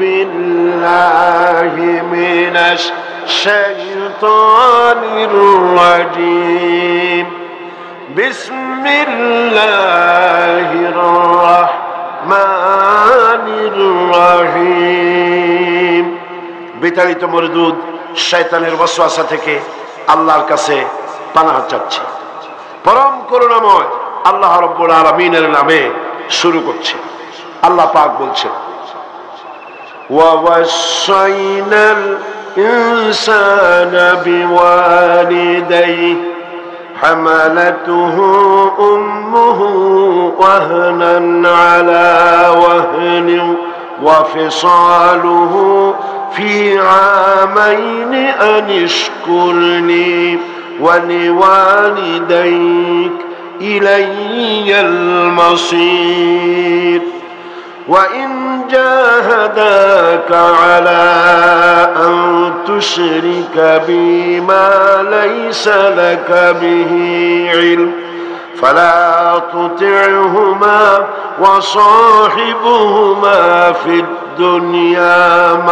بالله من الشيطان الرجيم بسم الله الرحمن الرحيم বিতাড়িত মরদুদ শয়তানের ওয়াসওয়াসা থেকে আল্লাহর কাছে পানাহ চাচ্ছি। পরম করুণাময় আল্লাহ রাব্বুল আলামিনের নামে শুরু করছি। আল্লাহ পাক বলছেন ওয়াসাইনাল ইনসানা বিওয়ালিদাইহি হামালাতুহু উম্মুহু ওয়াহনান আলা ওয়াহনিন ওয়া ফিসালুহু ফি আমাইনি আনিশকুরনি ওয়া লিওয়ালিদাইক ইলাইয়াল মাসীর وإن جاهداك على أن تشرك بي ما ليس لك به علم فلا تطعهما وصاحبهما في الدنيا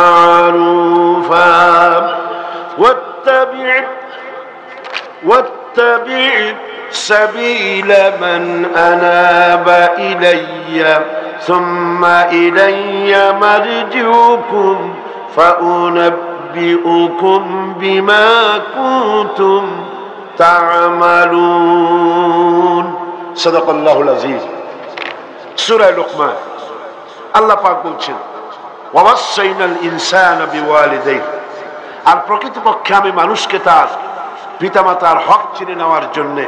معروفا واتبع سبيل من أناب إلي ثم إلي مرجعكم فأنبئكم بما كنتم تعملون صدق الله العظيم سورة لقمان আল্লাহ পাক বলছেন ওয়াসাইনাল ইনসানা বিওয়ালিদাইহি আর প্রকৃতপক্ষে আমি মানুষকে তার পিতামাতার হক চিনে নেওয়ার জন্য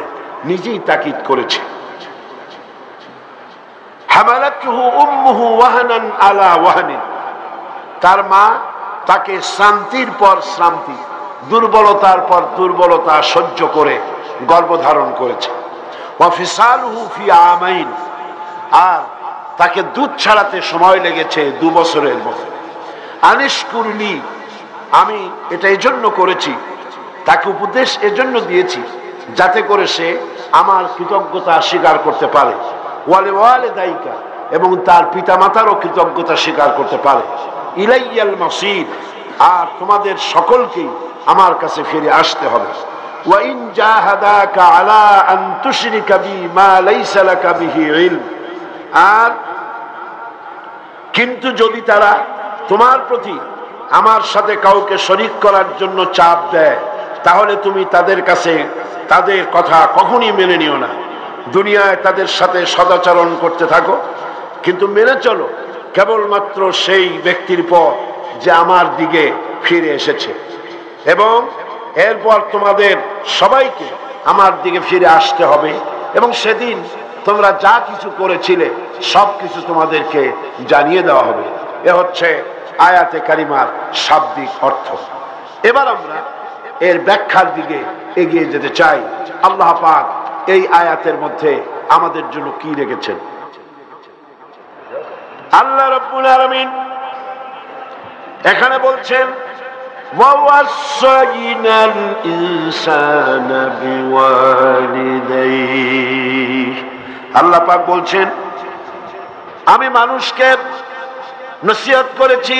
নিজেই তাকিদ করেছি। হামালাতুহু উম্মুহু ওয়াহনান আলা ওয়াহনিন তার মা তাকে শ্রান্তির পর শ্রান্তি দুর্বলতার পর দুর্বলতা সহ্য করে গর্ভধারণ করেছে। ওয়া ফিসালুহু ফি আমাইন আর তাকে দুধ ছাড়াতে সময় লেগেছে 2 বছরের মতো। আনিশকুরনি আমি এটা এজন্য করেছি, তাকে উপদেশ এজন্য দিয়েছি যাতে করে সে আমার কৃতজ্ঞতা স্বীকার করতে পারে। ওয়ালিওয়ালিদাইকা এবং তার পিতামাতারও কৃতজ্ঞতা স্বীকার করতে পারে। ইলাইয়াল মাসীর আর তোমাদের সকলকেই আমার কাছে ফিরে আসতে হবে। ওয়া ইন জাহাদাকা আলা আন তুশরিকা বি মা লাইসা লাকা বিহি ইলম আর কিন্তু যদি তারা তোমার প্রতি আমার সাথে কাউকে শরীক করার জন্য চাপ দেয় তাহলে তুমি তাদের কাছে তাদের কথা কখনই মেনে নিও না। দুনিয়ায় তাদের সাথে সদাচরণ করতে থাকো, কিন্তু মেনে চলো কেবলমাত্র সেই ব্যক্তির পর যে আমার দিকে ফিরে এসেছে, এবং এরপর তোমাদের সবাইকে আমার দিকে ফিরে আসতে হবে এবং সেদিন তোমরা যা কিছু করেছিলে সব কিছু তোমাদেরকে জানিয়ে দেওয়া হবে। এ হচ্ছে আয়াতে কারিমার শাব্দিক অর্থ। এবার আমরা এর ব্যাখ্যার দিকে এগিয়ে যেতে চাই। আল্লাহ পাক এই আয়াতের মধ্যে আমাদের জন্য কি রেখেছেন? আল্লাহ রাব্বুল আলামিন এখানে বলছেন ওয়াসাইনাল ইনসানা বিওয়ালিদাইহি আল্লাহ পাক বলছেন আমি মানুষকে নসিহত করেছি,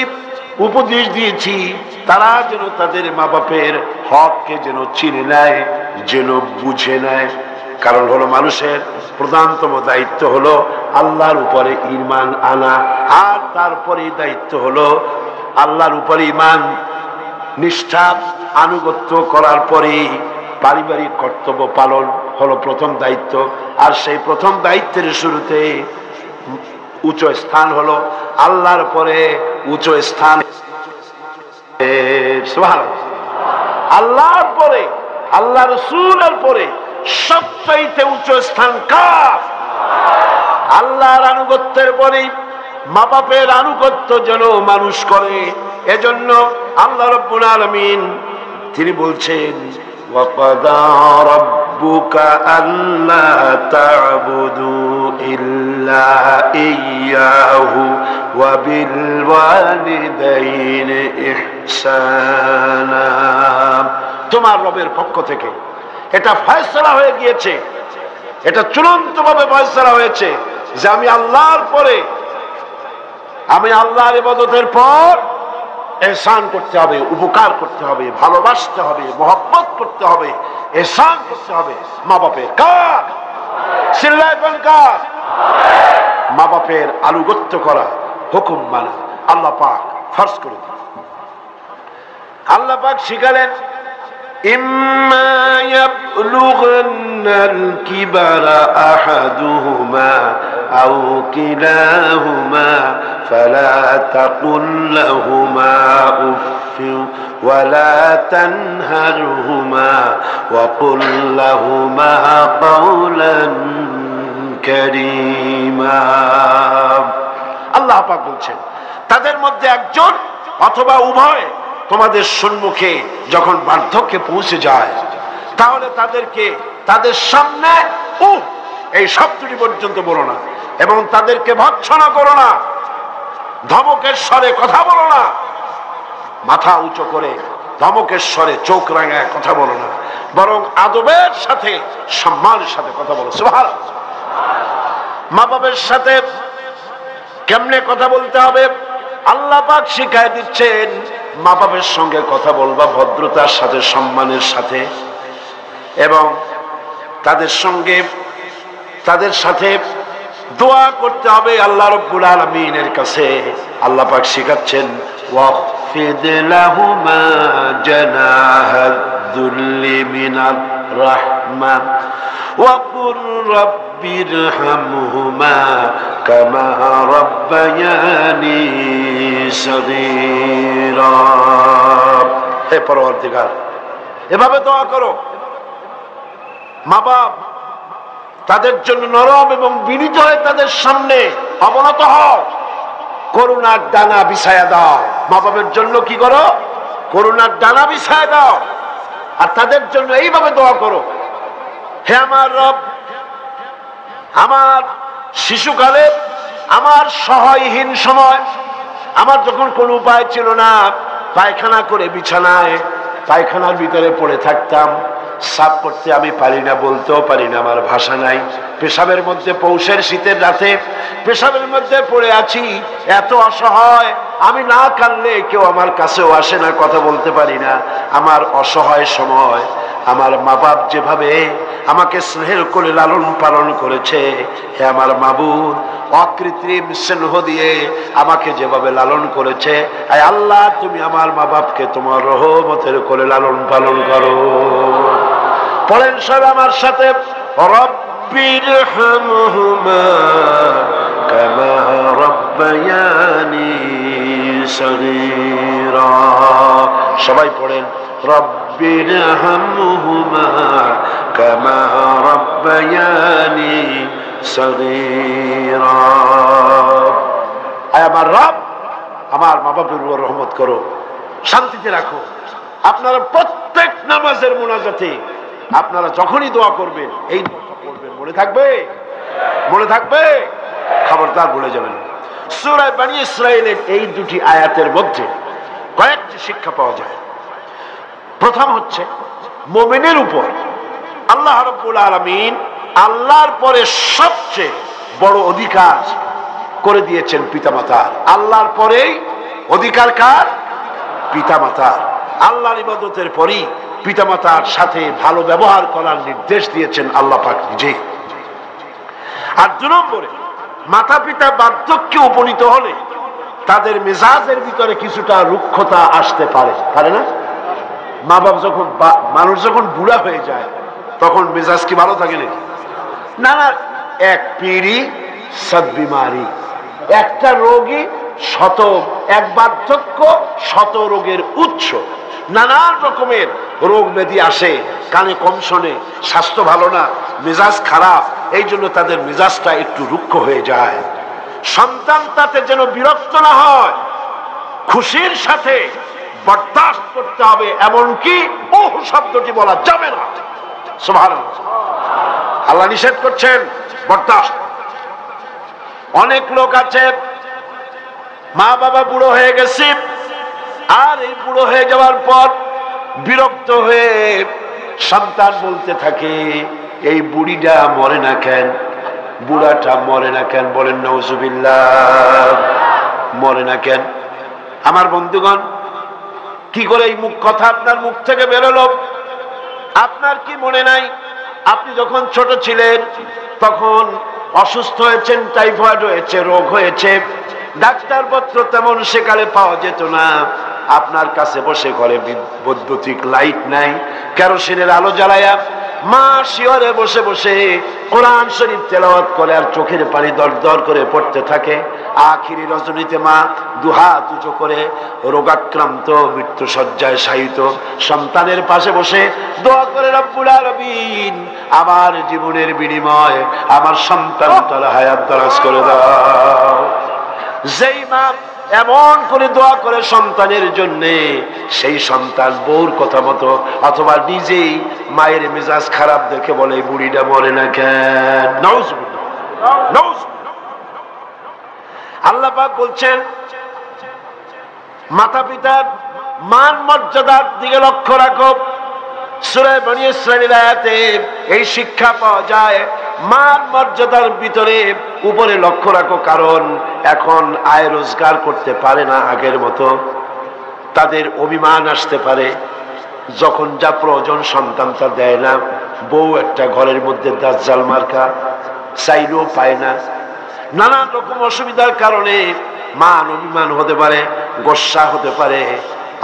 উপদেশ দিয়েছি তারা যেন তাদের মা বাপের হককে যেন চিনে নেয়, যেন বুঝে নেয়। কারণ হলো মানুষের প্রধানতম দায়িত্ব হলো আল্লাহর উপরে ঈমান আনা, আর তারপরে দায়িত্ব হলো আল্লাহর উপরে ঈমান নিষ্ঠা আনুগত্য করার পরে পারিবারিক কর্তব্য পালন হলো প্রথম দায়িত্ব। আর সেই প্রথম দায়িত্বের শুরুতে উচ্চ স্থান হলো আল্লাহর পরে উচ্চ স্থান আল্লাহর পরে আল্লাহ রাসূলের পরে সবচাইতে উচ্চ স্থান কার? আল্লাহর আনুগত্যের পরে মা বাপের আনুগত্য যেন মানুষ করে। এজন্য আল্লাহ রাব্বুল আলামিন তিনি বলছেন ওয়াকাদা রাব্বুকা আল্লা তা'বুদু ইল্লা ইয়্যাহু ওয়া বিল ওয়ালিদাইনি ইহসানা। তোমার রবের পক্ষ থেকে এটা ফয়সালা হয়ে গিয়েছে, এটা চূড়ান্তভাবে ফয়সালা হয়েছে যে আমি আল্লাহর পরে আমি আল্লাহর ইবাদতের পর ইহসান করতে হবে, উপকার করতে হবে, ভালোবাসতে হবে, মহব্বত করতে হবে, ইহসান করতে হবে মা বাপের। কার? চিল্লাইবেন কার? মা বাপের আনুগত্য করা, হুকুম মানা আল্লাহ পাক ফরজ করে দিলেন। আল্লাহ পাক শিখালেন ইম্মা ইয়াবলুগান্নাল কিবারা আহাদুহুমা আও কিলাহুমা ফালা তাকুল লাহুমা উফফিন ওয়ালা তানহারহুমা ওয়া কুল লাহুমা কাওলান কারীমা। আল্লাহ পাক বলছেন তাদের মধ্যে একজন অথবা উভয় তোমাদের সম্মুখে যখন বার্ধক্যে পৌঁছে যায় তাহলে তাদেরকে তাদের সামনে এই শব্দটি পর্যন্ত বলো না, এবং তাদেরকে ভৎসনা করো না, ধমকের স্বরে কথা বলো না, মাথা উঁচু করে ধমকের স্বরে চোখ রাঙায় কথা বলো না, বরং আদবের সাথে সম্মানের সাথে কথা বলো। সুবহানাল্লাহ। মা বাবার সাথে কেমনে কথা বলতে হবে আল্লাহ পাক শিখায় দিচ্ছেন। মা বাবার সঙ্গে কথা বলবা ভদ্রতার সাথে, সম্মানের সাথে, এবং তাদের সাথে দোয়া করতে হবে আল্লাহ রাব্বুল আলামিনের কাছে। আল্লাহ পাক শিখাচ্ছেন ওয়াখফিদ লাহুমা জানাহাদ দুল্লি মিনার রাহমা ওয়া কুর রাব্বিরহামহুমা কামা রাব্বায়ানি সগীরা। হে পরওয়ারদিগার, এভাবে দোয়া করো। মা বাপ তাদের জন্য নরম এবং বিনীত হয়ে তাদের সামনে অবনত হও, করুণার ডানা বিছায়া দাও। মা বাবার জন্য কি করো? করুণার ডানা বিছায়া দাও, আর তাদের জন্য এইভাবে দোয়া করো, হে আমার রব, আমার শিশুকালে, আমার সহায়হীন সময়, আমার যখন কোনো উপায় ছিল না, পায়খানা করে বিছানায় পায়খানার ভিতরে পড়ে থাকতাম, সাফ করতে আমি পারি না, বলতেও পারি না, আমার ভাষা নাই, পেশাবের মধ্যে পৌষের শীতের রাতে পেশাবের মধ্যে পড়ে আছি, এত অসহায়, আমি না কাঁদলে কেউ আমার কাছেও আসে না, কথা বলতে পারি না। আমার অসহায় সময় আমার মা বাপ যেভাবে আমাকে স্নেহের করে লালন পালন করেছে, হে আমার মাবুদ, অকৃত্রিম স্নেহ দিয়ে আমাকে যেভাবে লালন করেছে, আয় আল্লাহ তুমি আমার মা বাপকে তোমার রহমতের করে লালন পালন করো। পড়েন সব আমার সাথে, রব্বিরহামহুমা কামা রাব্বায়ানি সগীরা। সবাই পড়েন রব্বিরহামহুমা কামা রাব্বায়ানি সগীরা। আয় আমার রব, আমার মা বাপের উপর রহমত করো, শান্তিতে রাখো। আপনারা প্রত্যেক নামাজের মুনাজাতে আপনারা যখনই দোয়া করবেন এই দোয়া করবেন, মনে থাকবে? মনে থাকবে? খবরদার ভুলে যাবেন। সূরা বনী ইসরাঈলের এই দুটি আয়াতের মধ্যে কয়েকটি শিক্ষা পাওয়া যায়। প্রথম হচ্ছে, মুমিনের উপর আল্লাহ রাব্বুল আলামিন আল্লাহর পরে সবচেয়ে বড় অধিকার করে দিয়েছেন পিতামাতার। আল্লাহর পরেই অধিকার কার? পিতামাতার। আল্লাহর ইবাদতের পরই পিতামাতার সাথে ভালো ব্যবহার করার নির্দেশ দিয়েছেন আল্লাহ পাক নিজে। আর 2 নম্বরে, মাতা পিতা বার্ধক্যে উপনীত হলে তাদের মেজাজের ভিতরে কিছুটা রুক্ষতা আসতে পারে, পারে না? মা বাপ যখন, মানুষ যখন বুড়া হয়ে যায় তখন মেজাজ কি ভালো থাকে নাকি? না না, এক পিড়ি সব বিমারি, একটা রোগী শত, এক বার্ধক্য শত রোগের উৎস। নানান রকমের রোগ ব্যাধি আসে, কানে কম শোনে, স্বাস্থ্য ভালো না, মেজাজ খারাপ, এই জন্য তাদের মেজাজটা একটু রুক্ষ হয়ে যায়। সন্তান তাতে যেন বিরক্ত না হয়, খুশির সাথে বরদাস্ত করতে হবে, এমনকি ওহ শব্দটি বলা যাবে না। সুবহানাল্লাহ। আল্লাহ নিষেধ করছেন বরদাস্ত। অনেক লোক আছে, মা বাবা বুড়ো হয়ে গেছে, আর এই বুড়ো হয়ে যাওয়ার পর বিরক্ত হয়ে সন্তান বলতে থাকে, এই বুড়িটা মরে না কেন, বুড়াটা মরে না কেন? বলেন নাউজুবিল্লাহ। মরে না কেন? আমার বন্ধুগণ, কি করে এই কথা আপনার মুখ থেকে বেরোলো? আপনার কি মনে নাই আপনি যখন ছোট ছিলেন তখন অসুস্থ হয়েছেন, টাইফয়েড হয়েছে, রোগ হয়েছে, ডাক্তারপত্র তেমন সেকালে পাওয়া যেত না। আপনার কাছে বসে ঘরে বৈদ্যুতিক লাইট নাই, কেরোসিনের আলো জ্বালায়া মা শিয়রে বসে বসে কোরআন শরীফ তেলাওয়াত করে আর চোখের পানি দর দর করে পড়তে থাকে। আখিরি রজনীতে মা দুহাত উঁচু করে রোগাক্রান্ত মৃত্যু শয্যায় শায়িত সন্তানের পাশে বসে দোয়া করে, রব্বুল আলামিন আমার জীবনের বিনিময় আমার সন্তান তার হায়াত দারাজ করে দাও। যেই মা এমন করে দোয়া করে সন্তানের জন্য, সেই সন্তান বউর কথা মতো অথবা নিজেই মায়ের মেজাজ খারাপ দেখে বলে বুড়িটা মরে না কেন? নাউজুবিল্লাহ, নাউজুবিল্লাহ। আল্লাহ পাক বলছেন মাতা পিতার মান মর্যাদার দিকে লক্ষ্য রাখো। সূরা বনী ইসরাঈলের আয়াতে এই শিক্ষা পাওয়া যায়। মান মর্যাদার ভিতরে উপরে লক্ষ্য রাখো, কারণ এখন আয় রোজগার করতে পারে না আগের মতো, তাদের অভিমান আসতে পারে, যখন যা প্রয়োজন সন্তান তা দেয় না। বউ একটা ঘরের মধ্যে দাজ্জাল মার্কা, চাইলেও পায় না। নানান রকম অসুবিধার কারণে মান অভিমান হতে পারে, গোসা হতে পারে।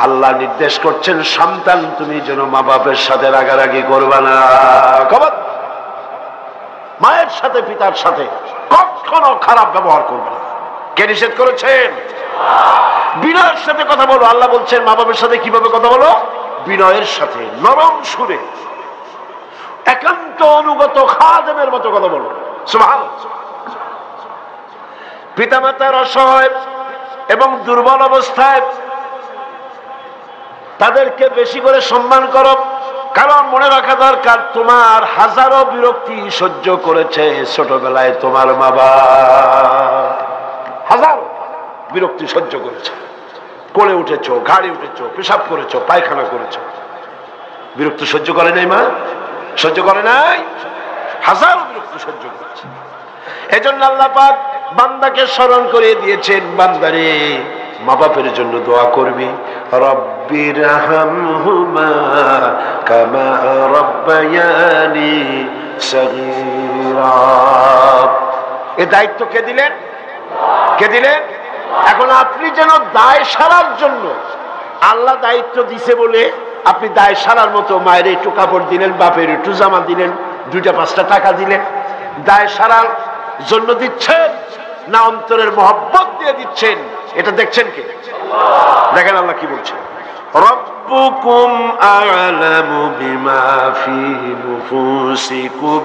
আল্লাহ নির্দেশ করছেন সন্তান তুমি যেন মা বাপের সাথে রাগারাগি করবা না। মায়ের সাথে পিতার সাথে কখনো খারাপ ব্যবহার করবে না। কে নিষেধ করেছেন? বিনয়ের সাথে কথা বলো। আল্লাহ বলছেন মা বাবার সাথে কিভাবে কথা বলো? বিনয়ের সাথে, নরম সুরে, একান্ত অনুগত খাদেমের মতো কথা বলো। সুবহানাল্লাহ। পিতামাতার অসহায় এবং দুর্বল অবস্থায় তাদেরকে বেশি করে সম্মান করো, কারণ মনে রাখা দরকার তোমার হাজারো বিরক্তি সহ্য করেছে ছোটবেলায় তোমার মা বাবা, হাজার বিরক্তি সহ্য করেছে। কোলে উঠেছো, ঘাড়ে উঠেছো, পেশাব করেছো, পায়খানা করেছো, বিরক্তি সহ্য করে নাই মা? সহ্য করে নাই? হাজারো বিরক্তি সহ্য করেছে। এজন্য আল্লাহ পাক বান্দাকে স্মরণ করে দিয়েছেন, বান্দারে মা বাপের জন্য দোয়া করবি। রব্বিরহামহুমা কামা রাব্বায়ানি সগীরা। এই দায়িত্ব কে দিলেন? কে দিলেন? এখন আপনি যেন দায় সারার জন্য, আল্লাহ দায়িত্ব দিছে বলে আপনি দায় সারার মতো মায়ের একটু কাপড় দিলেন, বাপের একটু জামা দিলেন, 2-5টা টাকা দিলেন, দায় সারার জন্য দিচ্ছেন না অন্তরের মহব্বত দিয়ে দিচ্ছেন? এটা দেখছেন কে? দেখেন আল্লাহ কি বলছেন, রব্বুকুম আ'লামু বিমা ফি নুফুসিকুম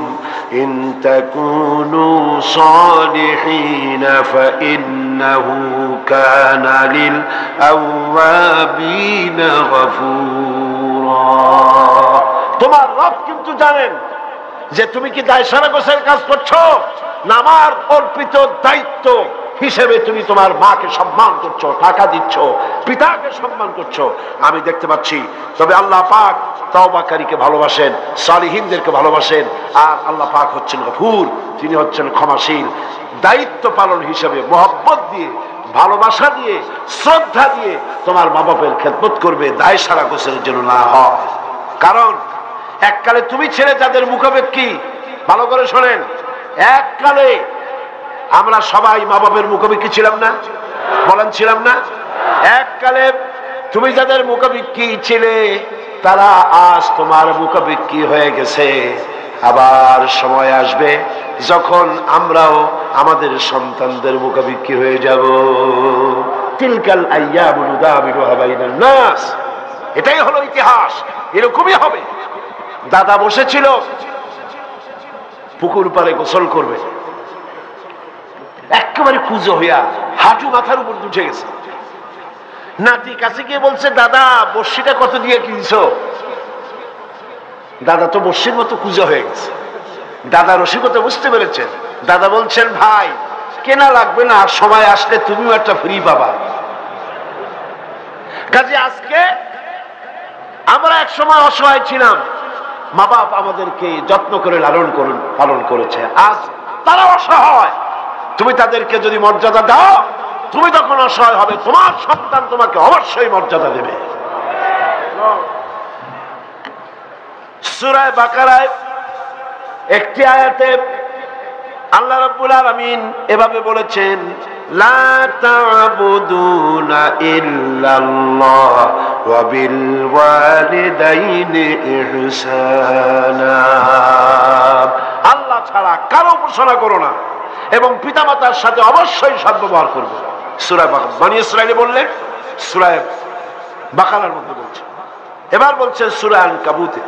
ইন তাকুনু সালিহিন ফাইন্নাহু কানা লিল আওয়াবিনা গফুরা। তোমার রব কিন্তু জানেন যে তুমি কি দায় সারা গোছের কাজ করছো, না আমার অর্পিত দায়িত্ব হিসেবে তুমি তোমার মাকে সম্মান করছো, টাকা দিচ্ছ, পিতাকে সম্মান করছো। আমি দেখতে পাচ্ছি। তবে আল্লাহ পাক তওবাকারীকে ভালোবাসেন, সালিহিনদেরকে ভালোবাসেন। আর আল্লাহ পাক হচ্ছেন গফুর, তিনি হচ্ছেন ক্ষমাশীল। দায়িত্ব পালন হিসেবে মহব্বত দিয়ে, ভালোবাসা দিয়ে, শ্রদ্ধা দিয়ে তোমার মা বাপের খেদমত করবে, দায় সারা গোছের জন্য না হয়। কারণ এককালে তুমি ছেলে যাদের মুখাপেক্ষী, ভালো করে শোনেন, এককালে আমরা সবাই মা বাপের মুখাপেক্ষী ছিলাম না? বলেন ছিলাম না? এককালে তুমি যাদের মুখাপেক্ষী ছিলে তারা আজ তোমার মুখাপেক্ষী হয়ে গেছে। আবার সময় আসবে যখন আমরাও আমাদের সন্তানদের মুখাপেক্ষী হয়ে যাব। তিলকাল আইয়ামু নুদাবিলুহা বাইনান নাস। এটাই হলো ইতিহাস, এরকমই হবে। দাদা বসেছিল পুকুর পাড়ে গোসল করবে, একেবারে কুজো হইয়া হাঁটু মাথার উপর উঠে গেছে। নাতি কাছে গিয়ে বলছে, দাদা বর্ষিটা কত দিয়ে কিনছো? দাদা তো বর্ষির মতো কুজো হয়ে গেছে। দাদা রসিকতা বুঝতে পেরেছেন। দাদা বলছেন, ভাই কেনা লাগবে না, সময় আসলে তুমিও একটা ফ্রি পাবা। কাজে আজকে আমরা এক সময় অসহায় ছিলাম, মা বাপ আমাদেরকে যত্ন করে পালন করেছে। আজ তারা অসহায়, তুমি তাদেরকে যদি মর্যাদা দাও তুমি তখন অসহায় হবে, তোমার সন্তান তোমাকে অবশ্যই মর্যাদা দেবে। সূরা বাকারায় একটি আয়াতে আল্লাহ রাব্বুল আলামিন এভাবে বলেছেন, লা তা'বুদুনা ইল্লাল্লাহ ওয়া বিল ওয়ালিদাইনি ইহসানা। আল্লাহ ছাড়া কারো উপাসনা করো না এবং পিতামাতার সাথে অবশ্যই সদ্ব্যবহার করবে। সূরা বনী ইসরাঈলে বললেন, সূরা বাকারার মধ্যে বলছে। এবার বলছে সূরা আনকাবুতে,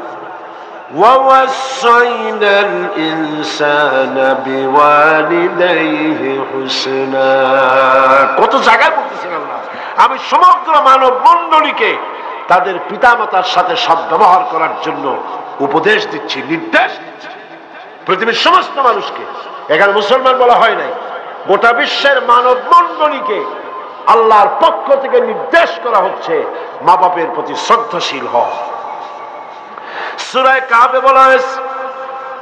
وَوَصَّيْنَا الْإِنسَانَ بِوَالِدَيْهِ حُسْنًا। কত জায়গায় বলতেছেন আল্লাহ, আমি সমগ্র মানব মণ্ডলীকে তাদের পিতামাতার সাথে সদ্ব্যবহার করার জন্য উপদেশ দিচ্ছি, নির্দেশ দিচ্ছি। পৃথিবীর সমস্ত মানুষকে, এখানে মুসলমান বলা হয় নাই, গোটা বিশ্বের মানব মণ্ডলীকে আল্লাহর পক্ষ থেকে নির্দেশ করা হচ্ছে মা বাপের প্রতি শ্রদ্ধাশীল হও। সূরা কাহফে বলা হয়েছে,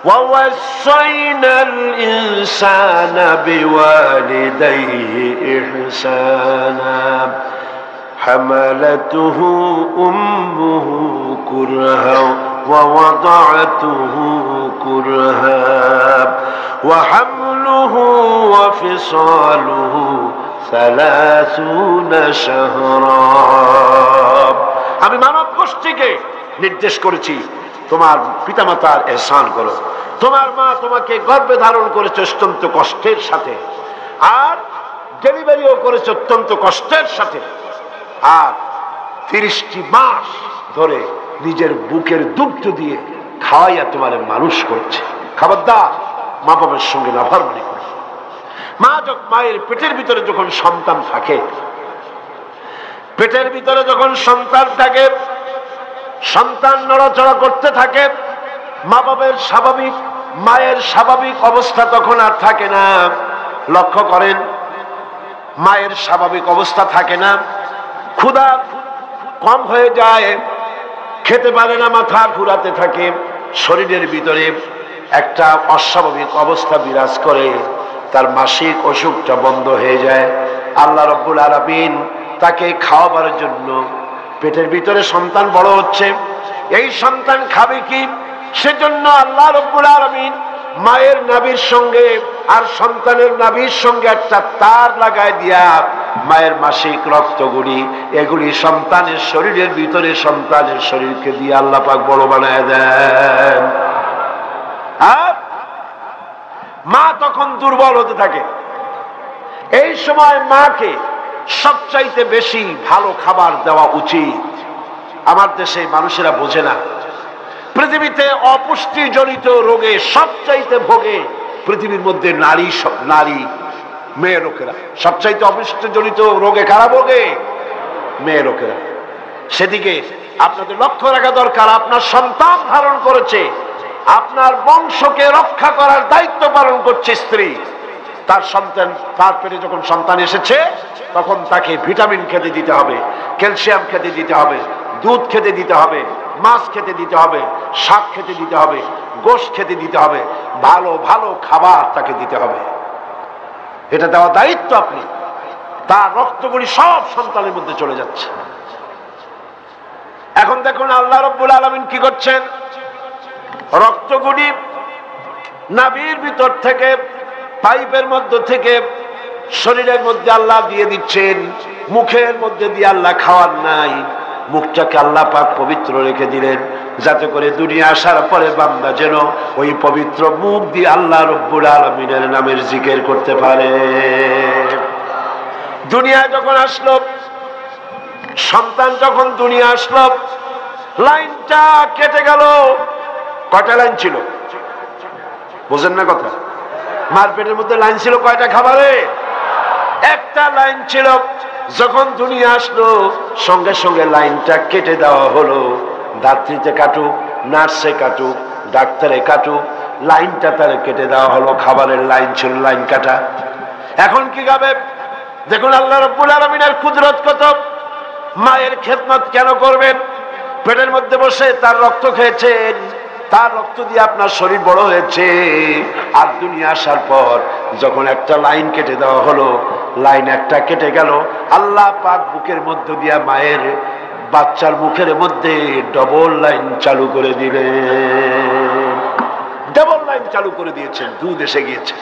وَوَصَّيْنَا الْإِنسَانَ بِوَالِدَيْهِ إِحْسَانًا حَمَلَتْهُ أُمُّهُ كُرْهًا وَوَضَعَتْهُ كُرْهًا وَحَمْلُهُ وَفِصَالُهُ 30 شهرا। আমি মানব গোষ্ঠীকে নির্দেশ করেছি তোমার পিতামাতার ইহসান করো। তোমার মা তোমাকে গর্ভে ধারণ করেছে অত্যন্ত কষ্টের সাথে, আর ডেলিভারিও করেছে অত্যন্ত কষ্টের সাথে, আর 30টি মাস ধরে নিজের বুকের দুগ্ধ দিয়ে খাওয়াইয়া তোমার মানুষ করছে। খবরদার মা বাবার সঙ্গে নাফরমানি করো। মায়ের পেটের ভিতরে যখন সন্তান থাকে, পেটের ভিতরে যখন সন্তান থাকে, সন্তান নড়াচড়া করতে থাকে, মা বাবার স্বাভাবিক, মায়ের স্বাভাবিক অবস্থা তখন আর থাকে না। লক্ষ্য করেন, মায়ের স্বাভাবিক অবস্থা থাকে না, ক্ষুধা কম হয়ে যায়, খেতে পারে না, মাথা ঘুরাতে থাকে, শরীরের ভিতরে একটা অস্বাভাবিক অবস্থা বিরাজ করে, তার মাসিক অসুখটা বন্ধ হয়ে যায়। আল্লাহ রাব্বুল আলামিন তাকে খাওয়াবার জন্য, পেটের ভিতরে সন্তান বড় হচ্ছে, এই সন্তান খাবে কি, সেজন্য আল্লাহ রাব্বুল আলামিন মায়ের নাভির সঙ্গে আর সন্তানের নাভির সঙ্গে একটা তার লাগায় দিয়া মায়ের মাসিক রক্তগুলি এগুলি সন্তানের শরীরের ভিতরে সন্তানের শরীরকে দিয়ে আল্লাহ পাক বড় বানায় দেন। আর মা তখন দুর্বল হতে থাকে। এই সময় মাকে সবচাইতে বেশি ভালো খাবার দেওয়া উচিত। আমার দেশে মানুষেরা বোঝে না, পৃথিবীতে অপুষ্টিজনিত রোগে সবচাইতে ভোগে পৃথিবীর মধ্যে নারী মেয়ে লোকেরা। সবচাইতে অপুষ্টিজনিত রোগে কারা ভোগে? মেয়ে লোকেরা। সেদিকে আপনাদের লক্ষ্য রাখা দরকার। আপনার সন্তান ধারণ করেছে, আপনার বংশকে রক্ষা করার দায়িত্ব পালন করছে স্ত্রী। তার সন্তান, তার পেটে যখন সন্তান এসেছে তখন তাকে ভিটামিন খেতে দিতে হবে, ক্যালসিয়াম খেতে দিতে হবে, দুধ খেতে দিতে হবে, মাছ খেতে দিতে হবে, শাক খেতে দিতে হবে, গোশত খেতে দিতে হবে, ভালো ভালো খাবার তাকে দিতে হবে। এটা দেওয়া দায়িত্ব আপনি। তার রক্তগুলি সব সন্তানের মধ্যে চলে যাচ্ছে। এখন দেখুন আল্লাহ রাব্বুল আলামিন কি করছেন, রক্তগুলি নাভির ভিতর থেকে, পাইপের মধ্য থেকে শরীরের মধ্যে আল্লাহ দিয়ে দিচ্ছেন, মুখের মধ্যে দিয়ে আল্লাহ খাওয়ার নাই, মুখটাকে আল্লাহ পাক পবিত্র রেখে দিলেন, যাতে করে দুনিয়া আসার পরে বান্দা যেন ওই পবিত্র মুখ দিয়ে আল্লাহ রাব্বুল আলামিনের নামের জিকির করতে পারে। দুনিয়ায় যখন আসলো, সন্তান যখন দুনিয়া আসলো, লাইনটা কেটে গেল। কয়টা লাইন ছিল বোঝেন না কথা? মার পেটের মধ্যে লাইন ছিল কয়টা খাবারে? একটা লাইন ছিল। যখন দুনিয়া আসলো সঙ্গে সঙ্গে লাইনটা কেটে দেওয়া হলো। দাত্রীতে কাটুক, নার্সে কাটুক, ডাক্তারে কাটুক, লাইনটা তার কেটে দেওয়া হলো। খাবারের লাইন ছিল, লাইন কাটা। এখন কি খাবে? দেখুন আল্লাহ রাব্বুল আলামিনের কুদরত কত। মায়ের খেদমত কেন করবেন? পেটের মধ্যে বসে তার রক্ত খেয়েছেন, তার রক্ত দিয়ে আপনার শরীর বড় হয়েছে। আর দুনিয়া আসার পর যখন একটা লাইন কেটে দেওয়া হলো, লাইন একটা কেটে গেল। আল্লাহ পাক বুকের মধ্য দিয়া মায়ের বাচ্চার মুখের মধ্যে ডবল লাইন চালু করে দিলেন। ডবল লাইন চালু করে দিয়েছেন, দুধ এসে গিয়েছে।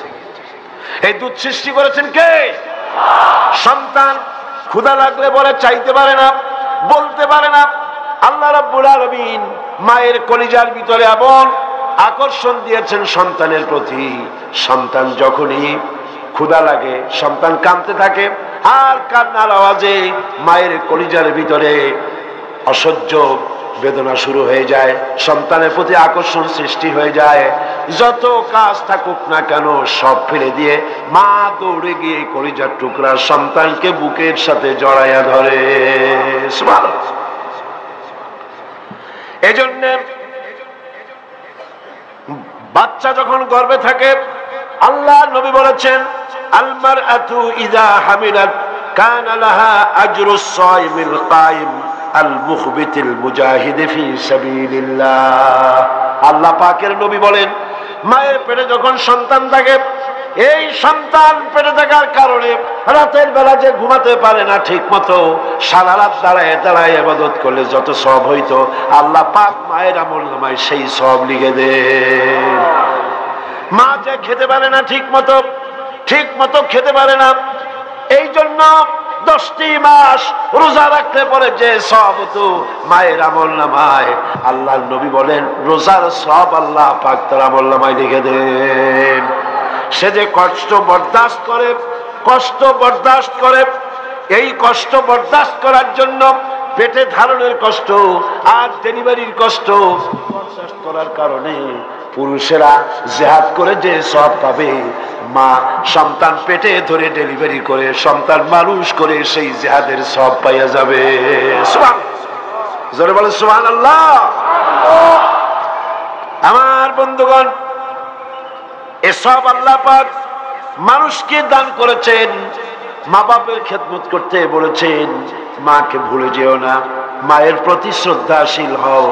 এই দুধ সৃষ্টি করেছেন কে? সন্তান ক্ষুধা লাগলে বলে চাইতে পারে না, বলতে পারে না। আল্লাহ রাব্বুল আলামিন মায়ের কলিজার ভিতরে এমন আকর্ষণ দিয়েছেন সন্তানের প্রতি। সন্তান যখনই ক্ষুধা লাগে সন্তান কাঁদতে থাকে, আর কান্নার আওয়াজে মায়ের কলিজার ভিতরে অসহ্য বেদনা শুরু হয়ে যায়, সন্তানের প্রতি আকর্ষণ সৃষ্টি হয়ে যায়। যত কাজ থাকুক না কেন সব ফেলে দিয়ে মা দৌড়ে গিয়ে কলিজার টুকরা সন্তানকে বুকের সাথে জড়াইয়া ধরে। সুবহানাল্লাহ। এজন্য বাচ্চা যখন গর্ভে থাকে আল্লাহ নবী বলেছেন, আল মারআতু ইযা হামিলাত কানা লাহা আজরুস সাইমিল কাইম আল মুখবিতিল মুজাহিদ ফি সাবিলিল্লাহ। আল্লাহ পাকের নবী বলেন, মায়ের পেটে যখন সন্তান থাকে, এই সন্তান পেটে থাকার কারণে রাতের বেলা যে ঘুমাতে পারে না ঠিক মতো, সারা রাত দাঁড়ায় দাঁড়ায় ইবাদত করলে যত সওয়াব হইতো আল্লাহ পাক মায়ের আমলনামায় সেই সওয়াব লিখে দেন। মা যে খেতে পারে না ঠিক মতো খেতে পারে না, এই জন্য 10টি মাস রোজা রাখতে পারে যে সওয়াব হতো মায়ের আমলনামায়, আল্লাহর নবী বলেন রোজার সওয়াব আল্লাহ পাক তার আমলনামায় লিখে দেন। সে যে কষ্ট বরদাস্ত করে, এই কষ্ট বরদাস্ত করার জন্য পেটে ধারণের কষ্ট আর ডেলিভারির কষ্ট বরদাস্ত করার কারণে পুরুষেরা জিহাদ করে যে সওয়াব পাবে, মা সন্তান পেটে ধরে ডেলিভারি করে সন্তান মানুষ করে সেই জিহাদের সওয়াব পাইয়া যাবে। সুবহানাল্লাহ, জোরে বলেন সুবহানাল্লাহ। আমার বন্ধুগণ, এসব আল্লাহ পাক মানুষকে দান করেছেন। মা বাপের খেদমত করতে বলেছেন, মাকে ভুলে যেও না, মায়ের প্রতি শ্রদ্ধাশীল হও,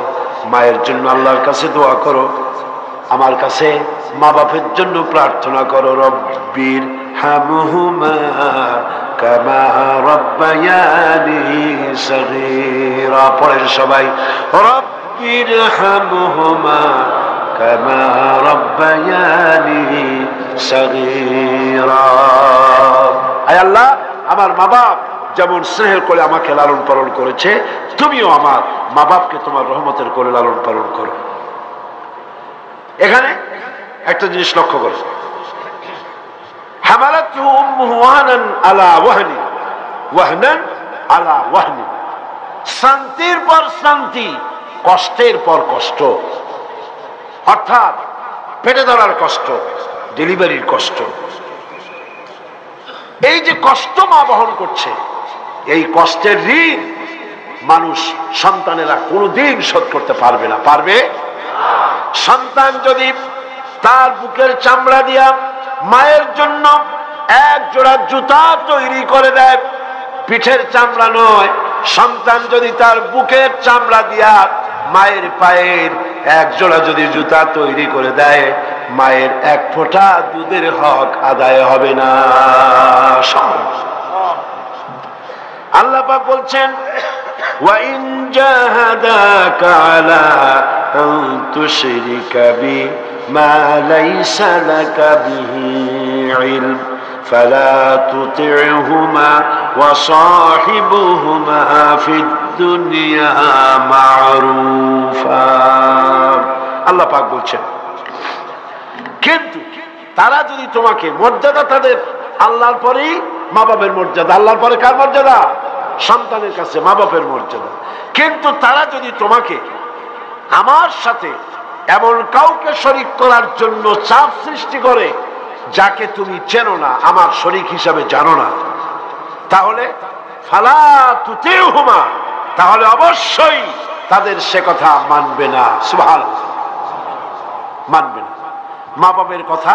মায়ের জন্য আল্লাহর কাছে দোয়া করো, আমার কাছে মা বাপের জন্য প্রার্থনা করো। রব্বির হামহুমা কামা রাব্বায়ানি সগীরা। পড়েন সবাই, রব্বির হামহুমা কামা রাব্বায়ানি সগীরা। আয় আল্লাহ, আমার মা বাপ যেমন স্নেহের করে আমাকে লালন পালন করেছে, তুমিও আমার মা বাপকে তোমার রহমতের করে লালন পালন করো। এখানে একটা জিনিস লক্ষ্য করো, হামালাতুহু উম্মুহু ওয়াহনান আলা ওয়াহনি, ওয়াহনান আলা ওয়াহনি। শান্তির পর শান্তি, কষ্টের পর কষ্ট। অর্থাৎ পেটে ধরার কষ্ট, ডেলিভারির কষ্ট, এই যে কষ্ট মা বহন করছে, এই কষ্টের ঋণ মানুষ সন্তানেরা কোনোদিন শোধ করতে পারবে না। পারবে? সন্তান যদি তার বুকের চামড়া দিয়া মায়ের জন্য এক জোড়া জুতা তৈরি করে দেয়, পিঠের চামড়া নয়, সন্তান যদি তার বুকের চামড়া দিয়া মায়ের পায়ের এক জোড়া যদি জুতা তৈরি করে দেয়, মায়ের এক ফোঁটা দুধের হক আদায় হবে না। আল্লাহ পাক বলছেন, ওয়া ইন জাহাদাকা আলা আন তুশরিকা বি মা লাইসা লাকা বিহি ইলম ফালা তুতি'হুমা ওয়া সাহিবহুমা ফিদ দুনিয়া মা'রুফা। আল্লাহ পাক বলছেন, কিন্তু তারা যদি তোমাকে, মর্যাদা তাদের আল্লাহর পরেই মা বাপের মর্যাদা, আল্লাহর পরে কার মর্যাদা? সন্তানের কাছে মা বাপের মর্যাদা। কিন্তু তারা যদি তোমাকে আমার সাথে এমন কাউকে শরীক করার জন্য চাপ সৃষ্টি করে যাকে তুমি চেনো না, আমার শরীক হিসাবে জানো না, তাহলে ফালা তুতি'হুমা, তাহলে অবশ্যই তাদের সে কথা মানবে না। সুবহানাল্লাহ, মানবে না। মা বাপের কথা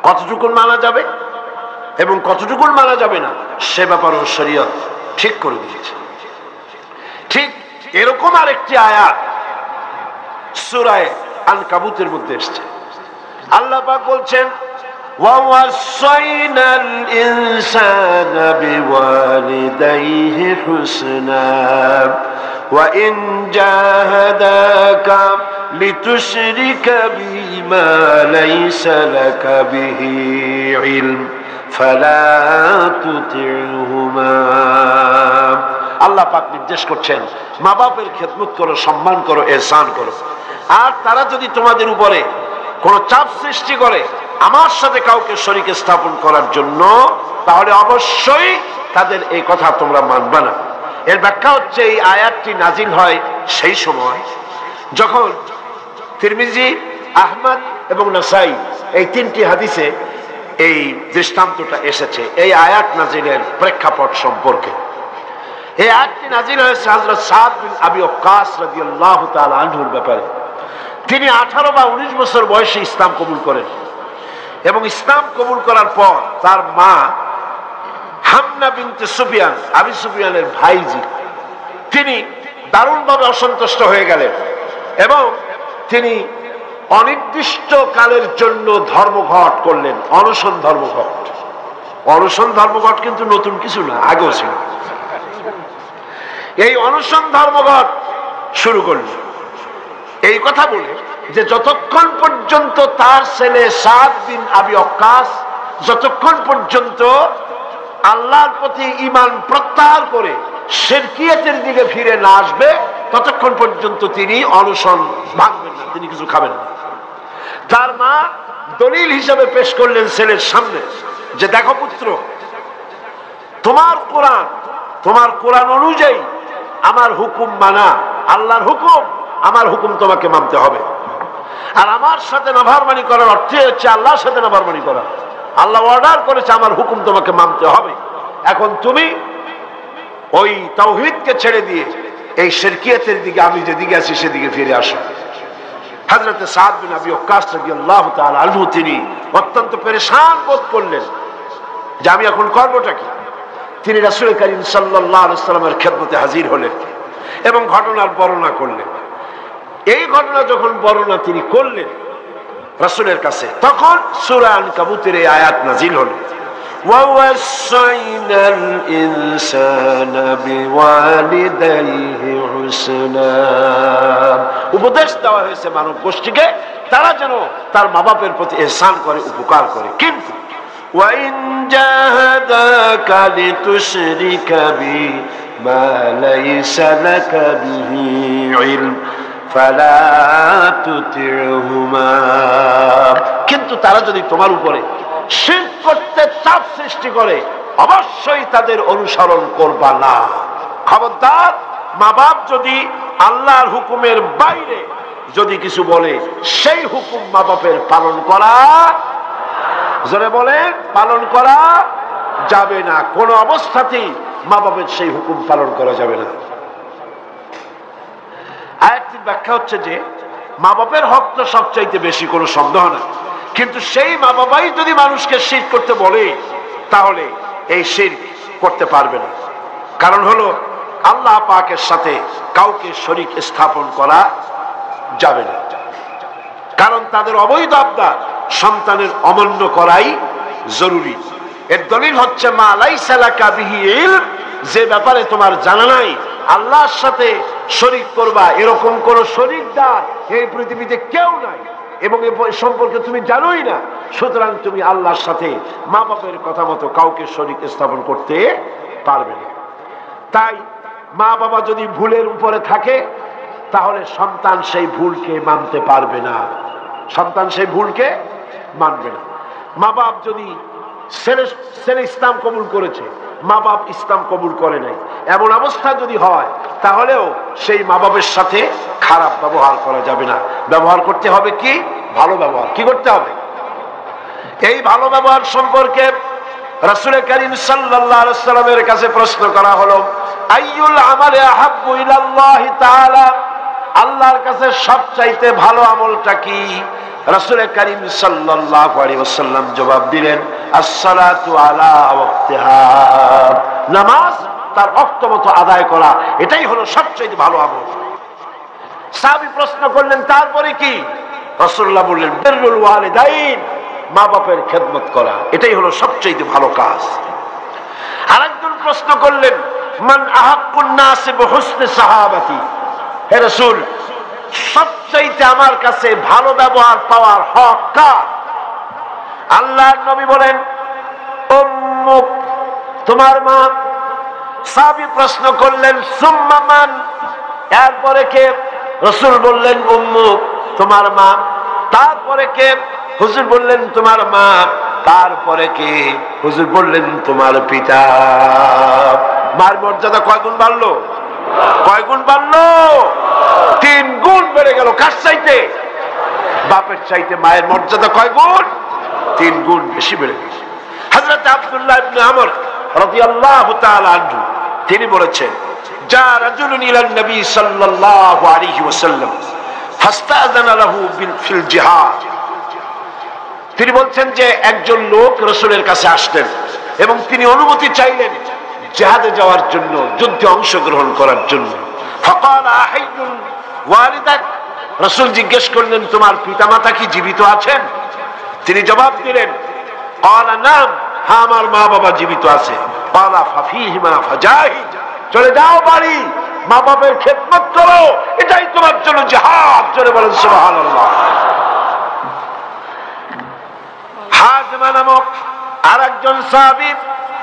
কতটুকু মানা যাবে এবং কতটুকু মানা যাবে না সে ব্যাপারেও শরীয়ত ঠিক করে দিয়েছে। ঠিক এরকম আরেকটি আয়াত সূরা আনকাবুতের মধ্যে এসেছে। আল্লাহ পাক বলছেন, ووصينا الإنسان بوالديه حسنا وإن جاهداك لتشرك بي ما ليس لك به علم فلا تطعهما আল্লাহ পাক নির্দেশ করছেন মা বাপের খেদমত করো, সম্মান করো, ইহসান করো। আর তারা যদি তোমাদের উপরে কোন চাপ সৃষ্টি করে আমার সাথে কাউকে শরীক স্থাপন করার জন্য, তাহলে অবশ্যই তাদের এই কথা তোমরা মানবে না। এর ব্যাখ্যা হচ্ছে এই আয়াতটি নাজিল হয় সেই সময় যখন তিরমিজি, আহমদ এবং নাসাই এই তিনটি হাদিসে এই দৃষ্টান্তটা এসেছে এই আয়াত নাজিলের প্রেক্ষাপট সম্পর্কে। এই আয়াতটি নাজিল হয়েছে হযরত সাদ বিন আবি ওয়াক্কাস রাদিয়াল্লাহু তাআলা আনহুর ব্যাপারে। তিনি 18 বা 19 বছর বয়সে ইসলাম কবুল করেন এবং ইসলাম কবুল করার পর তার মা হামনা বিনতে সুফিয়ান, আবু সুফিয়ানের ভাইজি, তিনি দারুণভাবে অসন্তুষ্ট হয়ে গেলেন এবং তিনি অনির্দিষ্ট কালের জন্য ধর্মঘট করলেন, অনশন ধর্মঘট। অনশন ধর্মঘট কিন্তু নতুন কিছু না, আগেও ছিল। এই অনশন ধর্মঘট শুরু করলেন এই কথা বলে যে যতক্ষণ পর্যন্ত তার ছেলে সাদ বিন আবি ওয়াক্কাস যতক্ষণ পর্যন্ত আল্লাহর প্রতি ঈমান প্রত্যাহার করে শিরকিয়াতের দিকে ফিরে না আসবে ততক্ষণ পর্যন্ত তিনি অনশন ভাঙবেন না, তিনি কিছু খাবেন না। তার মা দলিল হিসাবে পেশ করলেন ছেলের সামনে যে দেখো পুত্র, তোমার কোরআন অনুযায়ী আমার হুকুম মানা, আল্লাহর হুকুম, আমার হুকুম তোমাকে মানতে হবে। আর আমার সাথে নাফরমানি করার অর্থ হচ্ছে আল্লাহর সাথে নাফরমানি করা। আল্লাহ অর্ডার করেছে আমার হুকুম তোমাকে মানতে হবে। এখন তুমি ওই তাওহীদকে ছেড়ে দিয়ে এই শিরকিয়াতের দিকে, আমি যেদিকে আছি সেদিকে ফিরে আসো। হযরত সাদ বিন আবি ওয়াক্কাস রাদিয়াল্লাহু তাআলা আনহু তিনি অত্যন্ত পেরেশান বোধ করলেন যে আমি এখন করবোটা কি। তিনি রাসূল করিম সাল্লাল্লাহু আলাইহি ওয়াসাল্লামের খেদমতে হাজির হলেন এবং ঘটনার বর্ণনা করলেন। এই ঘটনা যখন বর্ণনা তিনি করলেন রাসূলের কাছে, তখন সূরা আনকাবুতের এই আয়াত নাজিল হলো, وَوَصَّيْنَا الْإِنسَانَ بِوَالِدَيْهِ حُسْنًا। উপদেশ দেওয়া হয়েছে মানব গোষ্ঠীকে তারা যেন তার মা বাপের প্রতি ইহসান করে, উপকার করে। কিন্তু وَإِنْ جَاهَدَاكَ لِتُشْرِكَ بِي مَا لَيْسَ لَكَ بِهِ عِلْمٌ فَلَا تُطِعْهُمَا। কিন্তু তারা যদি তোমার উপরে শিরক করতে চাপ সৃষ্টি করে অবশ্যই তাদের অনুসরণ করবা না। খবরদার, মা বাপ যদি আল্লাহর হুকুমের বাইরে যদি কিছু বলে সেই হুকুম মা বাপের পালন করা, জোরে বলেন, পালন করা যাবে না। কোন অবস্থাতেই মা বাপের সেই হুকুম পালন করা যাবে না। আয়াতটির ব্যাখ্যা হচ্ছে যে মা বাপের হক তো সবচাইতে বেশি, কোনো সন্দেহ না। কিন্তু সেই মা বাবাই যদি মানুষকে শিরক করতে বলে তাহলে এই শিরক করতে পারবে না। কারণ হলো আল্লাহ পাকের সাথে কাউকে শরীক স্থাপন করা যাবে না, কারণ তাদের অবৈধ আবদার সন্তানের অমান্য করাই জরুরি। এর দলিল হচ্ছে মা লাইসা লাকা বিহি ইলম, যে ব্যাপারে তোমার জানা নাই আল্লাহর সাথে শরীক করবা এরকম কোন শরীকদার এই পৃথিবীতে কেউ নাই এবং এ সম্পর্কে তুমি জানোই না। সুতরাং তুমি আল্লাহর সাথে মা বাপের কথা মতো কাউকে শরীক স্থাপন করতে পারবে না। তাই মা বাবা যদি ভুলের উপরে থাকে তাহলে সন্তান সেই ভুলকে মানতে পারবে না, সন্তান সেই ভুলকে মানবে না। মা বাপ যদি ছেলে ইসলাম কবুল করেছে, মা বাপ ইসলাম কবুল করে নাই, এমন অবস্থা যদি হয় তাহলেও সেই মা বাপের সাথে খারাপ ব্যবহার করা যাবে না। ব্যবহার করতে হবে কি? ভালো ব্যবহার। কি করতে হবে? এই ভালো ব্যবহার সম্পর্কে রাসূল করিম সাল্লাল্লাহু আলাইহি ওয়াসাল্লামের কাছে প্রশ্ন করা হলো, আইয়ুল আমালি আহাব্বু ইলাল্লাহি তাআলা, আল্লাহর কাছে সবচাইতে ভালো আমলটা কি? রাসূল করিম সাল্লাল্লাহু আলাইহি ওয়াসাল্লাম জবাব দিলেন, আসসালাতু আলা ওয়াক্তিহা, নামাজ তার ওয়াক্ত মতো আদায় করা, এটাই হলো সবচেয়ে ভালো আমল। সাহাবী প্রশ্ন করলেন, তারপরে কি? রাসূলুল্লাহ বললেন, বিররুল ওয়ালিদাইন, মা বাপের খেদমত করা, এটাই হলো সবচেয়ে ভালো কাজ। আরেকজন প্রশ্ন করলেন, মান আহাক্কুন নাস বিহুসনি সাহাবাতি, হে রাসূল সবচেয়ে আমার কাছে ভালো ব্যবহার পাওয়ার হক কার? আল্লাহর নবী বলেন, উম্মুক, তোমার মা। সাহাবী প্রশ্ন করলেন, সুম্মা মান, এরপরে কে? রাসূল বললেন, উম্মুক, তোমার মা। তারপরে কে? হুজুর বললেন, তোমার মা। তারপরে কে? হুজুর বললেন, তোমার পিতা। মার মর্যাদা কয় গুণ বাড়লো? কয় গুণ বাড়লো? 3 গুণ বেড়ে গেল। কার চাইতে? বাপের চাইতে মায়ের মর্যাদা কয় গুণ? 3 গুণ বেশি বেড়ে গেল। হযরত আব্দুল্লাহ ইবনে আমর রাদিয়াল্লাহু তাআলা আনহু তিনি বলেছেন, যা রাজুলুন ইলা নবী সাল্লাল্লাহু আলাইহি ওয়াসাল্লাম ফাস্তাযানা লাহু ফিল জিহাদ। তিনি বলছেন যে একজন লোক রাসূলের কাছে আসলেন এবং তিনি অনুমতি চাইলেন জিহাদে যাওয়ার জন্য, যুদ্ধে অংশগ্রহণ করার জন্য। ফাকালা আহাইয়ুন ওয়ালিদাক, রাসূল জিজ্ঞেস করলেন, তোমার পিতামাতা কি জীবিত আছেন? তিনি জবাব দিলেন, ক্বালা নাম, হ্যাঁ আমার মা বাবা জীবিত আছে। ক্বালা ফাফিহিমা ফাজাহিদ, চলে যাও বাড়ি, মা বাবার খেদমত করো, এটাই তোমার জন্য জিহাদ। চলে বলেন সুবহানাল্লাহ। হাজমা নামক আরেকজন সাহাবী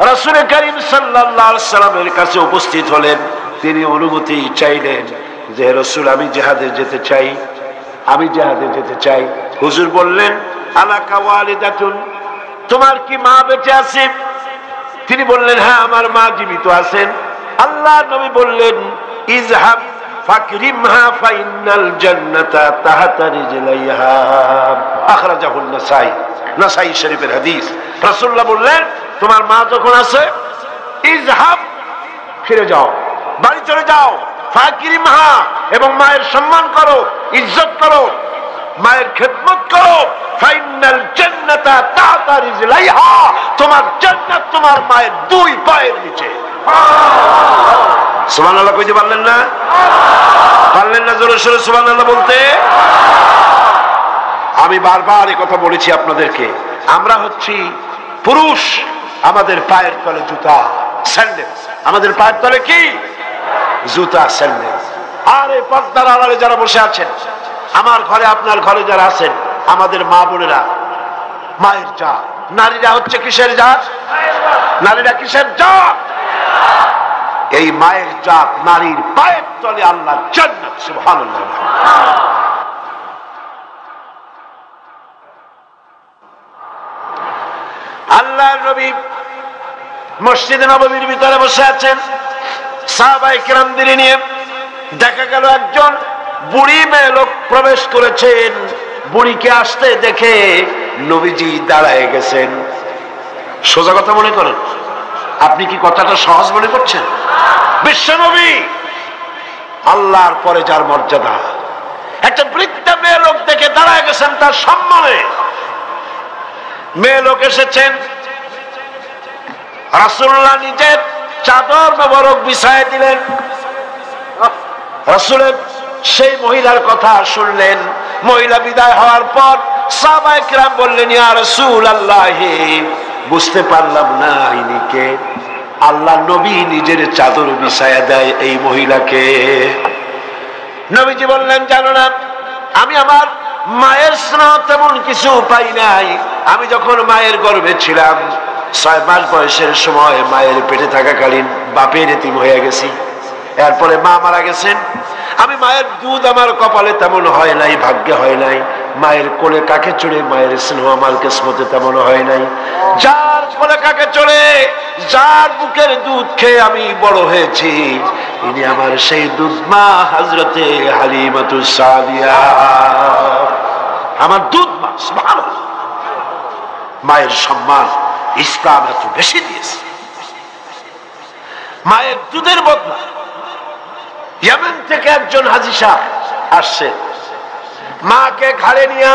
রাসূল করিম সাল্লাল্লাহু আলাইহি সাল্লামের কাছে উপস্থিত হলেন। তিনি অনুমতি চাইলেন যে রাসূল আমি জিহাদে যেতে চাই, আমি জিহাদে যেতে চাই। হুজুর বললেন, আলাকা ওয়ালিদাতুন, তোমার কি মা বেঁচে আছে? তিনি বললেন, হ্যাঁ আমার মা জীবিত আছেন। আল্লাহর নবী বললেন, ইযহাব ফাকরিমহা ফাইন্নাল জান্নাতা তাহতা রিজলাইহা, আখরাজাহুন নাসাই, নাসাই শরীফের হাদিস। রাসূলুল্লাহ বললেন, তোমার মা যখন আছে, ইযহাব, ফিরে যাও, বাড়ি চলে যাও, ফাকরিমহা, এবং মায়ের সম্মান করো, ইজ্জত করো, মায়ের খেদমত করো, ফাইনাল জান্নাতা তাহতা রিজলাইহা, তোমার জান্নাত তোমার মায়ের 2 পায়ের নিচে। সুবহানাল্লাহ কইতে পারলেন না? পারলেন না জোরে সোরে সুবহানাল্লাহ বলতে? আমি বারবার এই কথা বলেছি আপনাদেরকে, আমরা হচ্ছি পুরুষ, আমাদের পায়ের তলে জুতা, স্যান্ডেল। আমাদের পায়ের তলে কি? জুতা, স্যান্ডেল। আর এই পর্দার আড়ালে যারা বসে আছেন, আমার ঘরে আপনার ঘরে যারা আছেন, আমাদের মা বোনেরা মায়ের জাত। নারীরা হচ্ছে কিসের জাত? নারীরা কিসের জাত? এই মায়ের জাত নারীর পায়ের তলে আল্লাহর জান্নাত। সুবহানাল্লাহ। আল্লাহর নবী মসজিদে নববীর ভিতরে বসে আছেন, সাহাবায়ে কিরামদের নিয়ে। দেখা গেল একজন বুড়ি মেয়ে লোক প্রবেশ করেছেন। বুড়িকে আসতে দেখে নবীজি দাঁড়ায় গেছেন। সোজা কথা মনে করেন? আপনি কি কথাটা সহজ মনে করছেন? বিশ্বনবী, আল্লাহর পরে যার মর্যাদা, একটা বৃদ্ধা মেয়ে লোক দেখে দাঁড়ায় গেছেন তার সম্মানে। মেয়ে লোক এসেছেন, রাসূলুল্লাহ নিজের চাদর মোবারক বিছায় দিলেন। রাসূলের সেই মহিলার কথা শুনলেন। মহিলা বিদায় হওয়ার পর সাহাবায়ে কিরাম বললেন, ইয়া রাসূলুল্লাহ, বুঝতে পারলাম না ইনি কে। আল্লাহ নবী নিজের চাদর বিছায়া দেয় এই মহিলাকে। নবীজি বললেন, জানো না, আমি আমার মায়ের স্নেহ তেমন কিছু পাই নাই। আমি যখন মায়ের গর্ভে ছিলাম, 6 মাস বয়সের সময় মায়ের পেটে থাকাকালীন বাপের এতিম হয়ে গেছি। এরপরে মা মারা গেছেন। আমি মায়ের দুধ আমার কপালে তেমন হয় নাই, ভাগ্যে হয় নাই। মায়ের কোলে কাকে চড়ে মায়ের স্নেহ আমার কিসমতে তেমন হয় নাই। যার কোলে কাকে চড়ে, যার বুকের দুধ খেয়ে আমি বড় হয়েছি, ইনি আমার সেই দুধ মা হযরতে হালিমাতুস সাদিয়া, আমার দুধ মা। সুবহানাল্লাহ। মায়ের সম্মান ইসলাম এত বেশি দিয়েছে। মায়ের দুধের বদলা ইয়েমেন থেকে একজন হাজী সাহেব আসছে, মাকে ঘাড়ে নিয়ে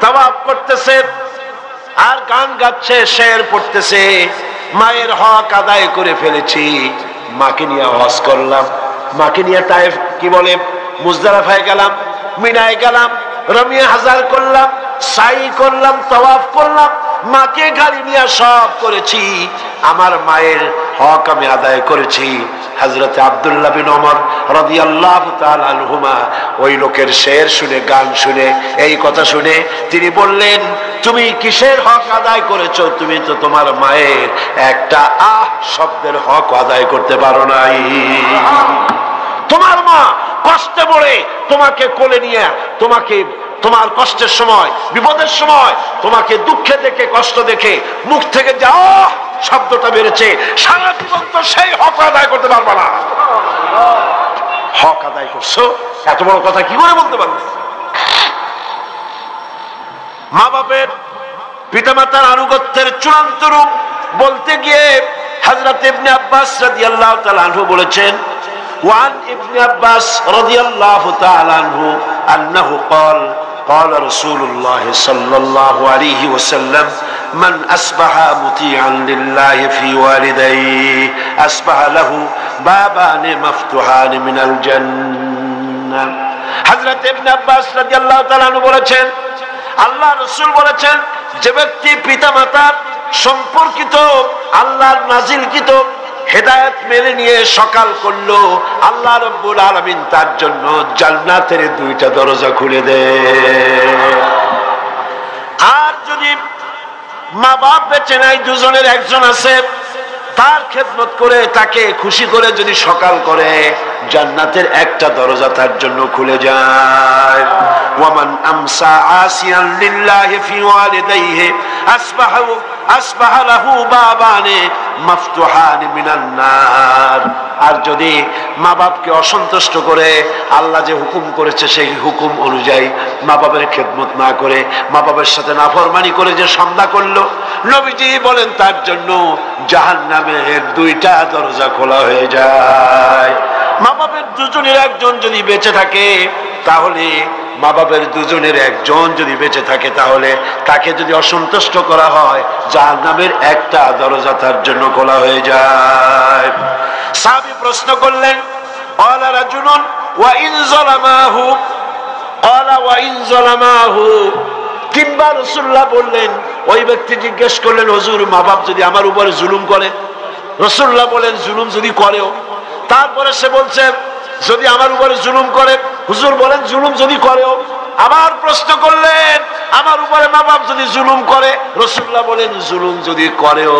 তাওয়াফ করতেছে আর গান গাচ্ছে, শের পড়তেছে। মায়ের হক আদায় করে ফেলেছি, মাকে নিয়ে হজ করলাম, মাকে নিয়ে তায়েফ কি বলে মুজদালিফায় গেলাম, মিনায় গেলাম, রমিয়া হাজার করলাম, সাই করলাম, তাওয়াফ করলাম, মাকে গাড়ি নিয়ে সব করেছি, আমার মায়ের হক আমি আদায় করেছি। হযরত আব্দুল্লাহ বিন ওমর রাদিয়াল্লাহু তাআলা আনহুমা ওই লোকের শের শুনে, গান শুনে, এই কথা শুনে তিনি বললেন, তুমি কিসের হক আদায় করেছো? তুমি তো তোমার মায়ের একটা আহ শব্দের হক আদায় করতে পারো নাই। তোমার মা কষ্টে পড়ে তোমাকে কোলে নিয়ে, তোমাকে তোমার কষ্টের সময়, বিপদের সময় তোমাকে দুঃখে দেখে, কষ্ট দেখে মুখ থেকে যাও শব্দটা বেড়েছে, সারা জীবন তো সেই হক আদায় করতে পারবে না। হক আদায় করছো, এত বড় কথা কি করে বলতে পারবে? মা বাপের, পিতামাতার আনুগত্যের চূড়ান্ত রূপ বলতে গিয়ে হযরত ইবনে আব্বাস রাদিয়াল্লাহু তাআলা আনহু বলেছেন, ওয়ান ইবনে আব্বাস রাদিয়াল্লাহু তাআলা আনহু আন্নাহু قال قال رسول الله صلى الله عليه وسلم من أصبح مطيعا لله في والديه أصبح له بابان مفتوحان من الجنة। হযরত ইবনে আব্বাস রাদিয়াল্লাহু তাআলা আনহু বলেছেন, আল্লাহ রাসূল বলেছেন, যে ব্যক্তি পিতামাতার সম্পর্কিত আল্লাহর নাজিলকৃত হেদায়েত মেনে নিয়ে সকাল করলো, আল্লাহ রাব্বুল আলামিন তার জন্য জান্নাতের দুইটা দরজা খুলে দেয়। আর যদি মা বাপ বেঁচে নাই, দুজনের একজন আছে, তার খেদমত করে, তাকে খুশি করে যদি সকাল করে, জান্নাতের একটা দরজা তার জন্য খুলে যায়। ওয়ামান আমসা আসিয়ান লিল্লাহি ফি ওয়ালিদাইহি আসবাহা লাহু বাবানে মাফতুহান মিনান নার। আর যদি মা বাপকে অসন্তুষ্ট করে, আল্লাহ যে হুকুম করেছে সেই হুকুম অনুযায়ী মা বাবার খেদমত না করে, মা বাবার সাথে নাফরমানি করে যে সন্ধ্যা করলো, নবীজি বলেন তার জন্য জাহান্নামের দুইটা দরজা খোলা হয়ে যায়। মা বাপের দুজনের একজন যদি বেঁচে থাকে, তাহলে মা বাপের দুজনের একজন যদি বেঁচে থাকে, তাহলে তাকে যদি অসন্তুষ্ট করা হয়, জাহান্নামের একটা দরজা তার জন্য খোলা হয়ে যায়। সাহাবী প্রশ্ন করলেন, ক্বালা রাজুলুন ওয়া ইন যালামাহু, ক্বালা ওয়া ইন যালামাহু, কিংবা রাসূলুল্লাহ বললেন, ওই ব্যক্তি জিজ্ঞেস করলেন, হুজুর মা বাপ যদি আমার উপরে জুলুম করে? রাসূলুল্লাহ বলেন, জুলুম যদি করেও? তারপরে সে বলছে, যদি আমার উপরে জুলুম করে? হুজুর বলেন, জুলুম যদি করেও? আবার প্রশ্ন করলেন, আমার উপরে মা বাপ যদি জুলুম করে? রাসূলুল্লাহ বলেন, জুলুম যদি করেও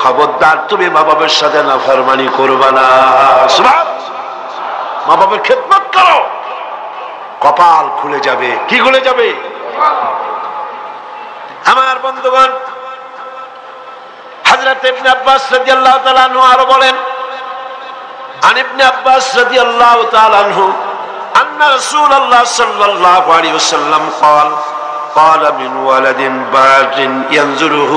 খবরদার তুমি মা বাপের সাথে নাফরমানি করবে না। সুবহানাল্লাহ। মা বাপের খেদমত করো, কপাল খুলে যাবে। কি খুলে যাবে? আমার বন্ধুগণ, হযরত ইবনে আব্বাস রাদিয়াল্লাহু তাআলা আনহু আরো বলেন, عن ابن عباس رضي الله تعالى عنه أن رسول الله صلى الله عليه وسلم قال من ولد بار ينظره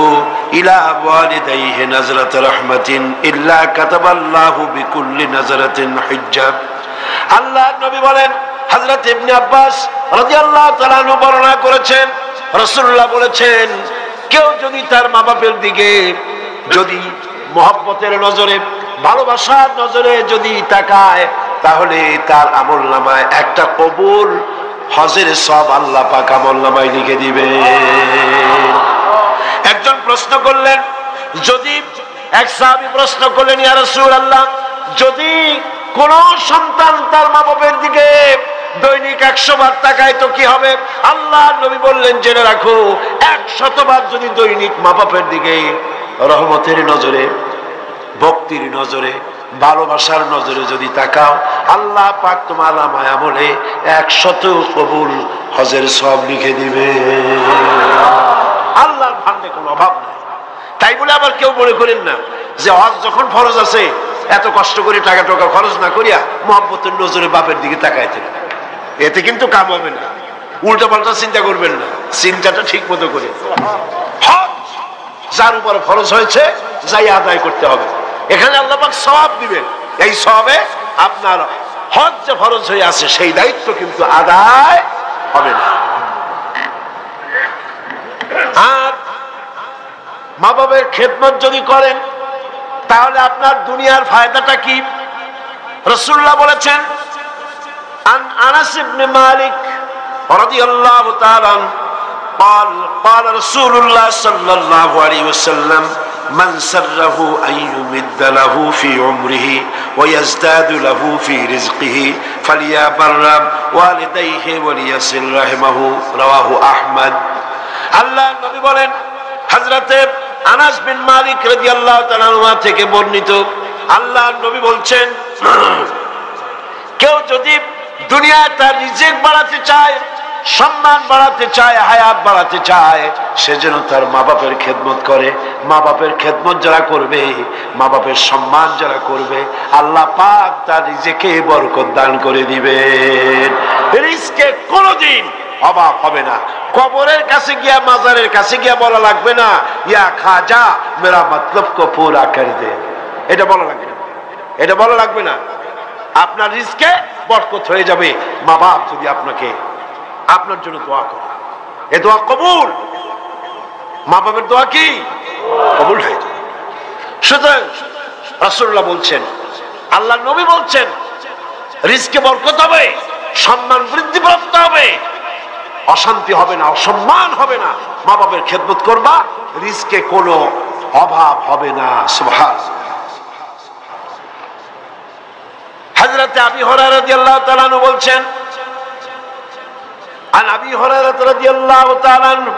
إلى والديه نظرة رحمة إلا كتب الله بكل نظرة حجة। আল্লাহ নবী বলেন, হযরত ইবনে আব্বাস রাদিয়াল্লাহু তাআলা আনহু বর্ণনা করেছেন, রাসূলুল্লাহ বলেছেন, কেউ যদি তার মা বাপের দিকে যদি মহব্বতের নজরে, ভালোবাসার নজরে যদি তাকায়, তাহলে তার আমলনামায় একটা কবুল হজের সব আল্লাহ পাক আমলনামায় লিখে দিবে। একজন প্রশ্ন করলেন, যদি এক সাহাবী প্রশ্ন করলেন, ইয়া রাসূলুল্লাহ, যদি কোন সন্তান তার মা বাপের দিকে দৈনিক 100 বার তাকায় তো কি হবে? আল্লাহ নবী বললেন, জেনে রাখো, 100 বার যদি দৈনিক মা বাপের দিকে রহমতের নজরে, ভক্তির নজরে, ভালোবাসার নজরে যদি তাকাও, আল্লাহ পাক তোমার আমায় আমলে 100 কবুল হজের সব লিখে দিবে। আল্লাহর ভান্ডে কোনো অভাব নাই। তাই বলে আবার কেউ মনে করেন না যে হজ যখন ফরজ আছে, এত কষ্ট করে টাকা টাকা খরচ না করিয়া মহব্বতের নজরে বাপের দিকে তাকায় থাকে, এতে কিন্তু কাম হবে না। উল্টা পাল্টা চিন্তা করবেন না, চিন্তাটা ঠিক মতো করে হজ যার উপরে ফরজ হয়েছে যাই আদায় করতে হবে। এখানে আল্লাহ পাক সওয়াব দিবেন, এই সওয়াবে আপনার হজ যে ফরজ হয়ে আছে সেই দায়িত্ব কিন্তু আদায় হবে না। আর মা বাবার খেদমত যদি করেন, তাহলে আপনার দুনিয়ার ফায়দাটা কি? রাসূলুল্লাহ বলেছেন, আন আনাস ইবনে মালিক রাদিয়াল্লাহু তাআলা قال قال رسول الله صلى الله عليه وسلم من سره أن يمد له في عمره ويزداد له في رزقه فليبر والديه وليصل رحمه رواه أحمد আল্লাহ নবী বলেন হযরতে আনাস বিন মালিক রাদিয়াল্লাহু তাআলা আনহু থেকে বর্ণিত আল্লাহর নবী বলছেন কেউ যদি দুনিয়ায় তার রিজিক বাড়াতে চায় সম্মান বাড়াতে চায় হায়াত বাড়াতে চায় সে যেন তার মা বাপের খেদমত করে মা বাপের খেদমত যারা করবে মা বাপের সম্মান যারা করবে আল্লাহ পাক তার রিজিকে বরকত দান করে দিবেন রিজকে কোনোদিন অভাব হবে না কবরের কাছে গিয়া মাজারের কাছে গিয়া বলা লাগবে না ইয়া খাজা মেরা মতলব কো পুরা কর দে এটা বলা লাগবে না এটা বলা লাগবে না আপনার রিজকে বরকত হয়ে যাবে মা বাপ যদি আপনাকে আপনার জন্য দোয়া করে এ দোয়া কবুল মা বাবার দোয়া কি কবুল হয়ে যাবে সুতরাং রাসূলুল্লাহ বলছেন আল্লাহ নবী বলছেন রিজকে বরকত হবে সম্মান বৃদ্ধি প্রাপ্ত হবে অশান্তি হবে না অসম্মান হবে না মা বাবার খেদমত করবা রিজকে কোনো অভাব হবে না সুবহানাল্লাহ হযরত আবি হুরায়রা রাদিয়াল্লাহু তাআলা আনহু বলছেন عن أبي هريرة رضي الله تعالى عنه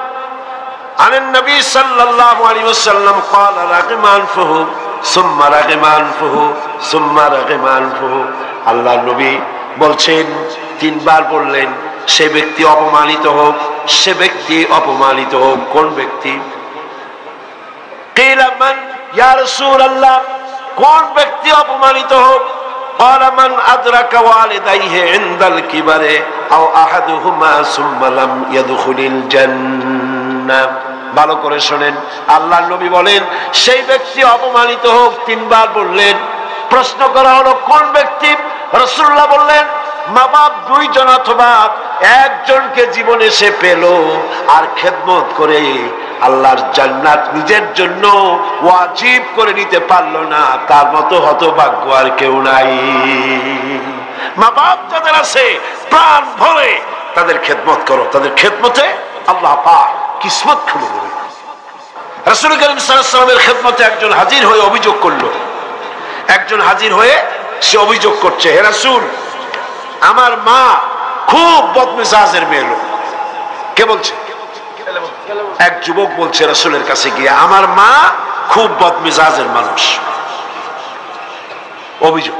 عن النبي صلى الله عليه وسلم قال رغم أنفه ثم رغم أنفه ثم رغم أنفه আল্লাহ নবী বলছেন তিনবার বললেন সে ব্যক্তি অপমানিত হোক সে ব্যক্তি অপমানিত হোক কোন ব্যক্তি قيل من يا رسول الله কোন ব্যক্তি অপমানিত হোক قال من أدرك والديه عند الكبر أو أحدهما ثم لم يدخل الجنة ভালো করে শুনেন আল্লাহর নবী বলেন সেই ব্যক্তি অপমানিত হোক তিনবার বললেন প্রশ্ন করা হলো কোন ব্যক্তি রাসূলুল্লাহ বললেন মা বাপ দুইজন অথবা একজনকে জীবনে সে পেল আর খেদমত করে আল্লাহর জান্নাত নিজের জন্য ওয়াজিব করে নিতে পারলো না তার মতো হতভাগ্য আর কেউ নাই মা বাপ যাদের আছে প্রাণ ভরে তাদের খেদমত করো তাদের খেদমতে আল্লাহ পাক কিসমত খুলে দেবে রাসূল করিম সাল্লাল্লাহু আলাইহি ওয়াসাল্লামের খেদমতে একজন হাজির হয়ে অভিযোগ করলো একজন হাজির হয়ে সে অভিযোগ করছে হে রাসূল আমার মা খুব বদমেজাজের মেয়ে লোক কে বলছে এক যুবক বলছে রাসূলের কাছে গিয়ে আমার মা খুব বদমেজাজের মানুষ অভিযোগ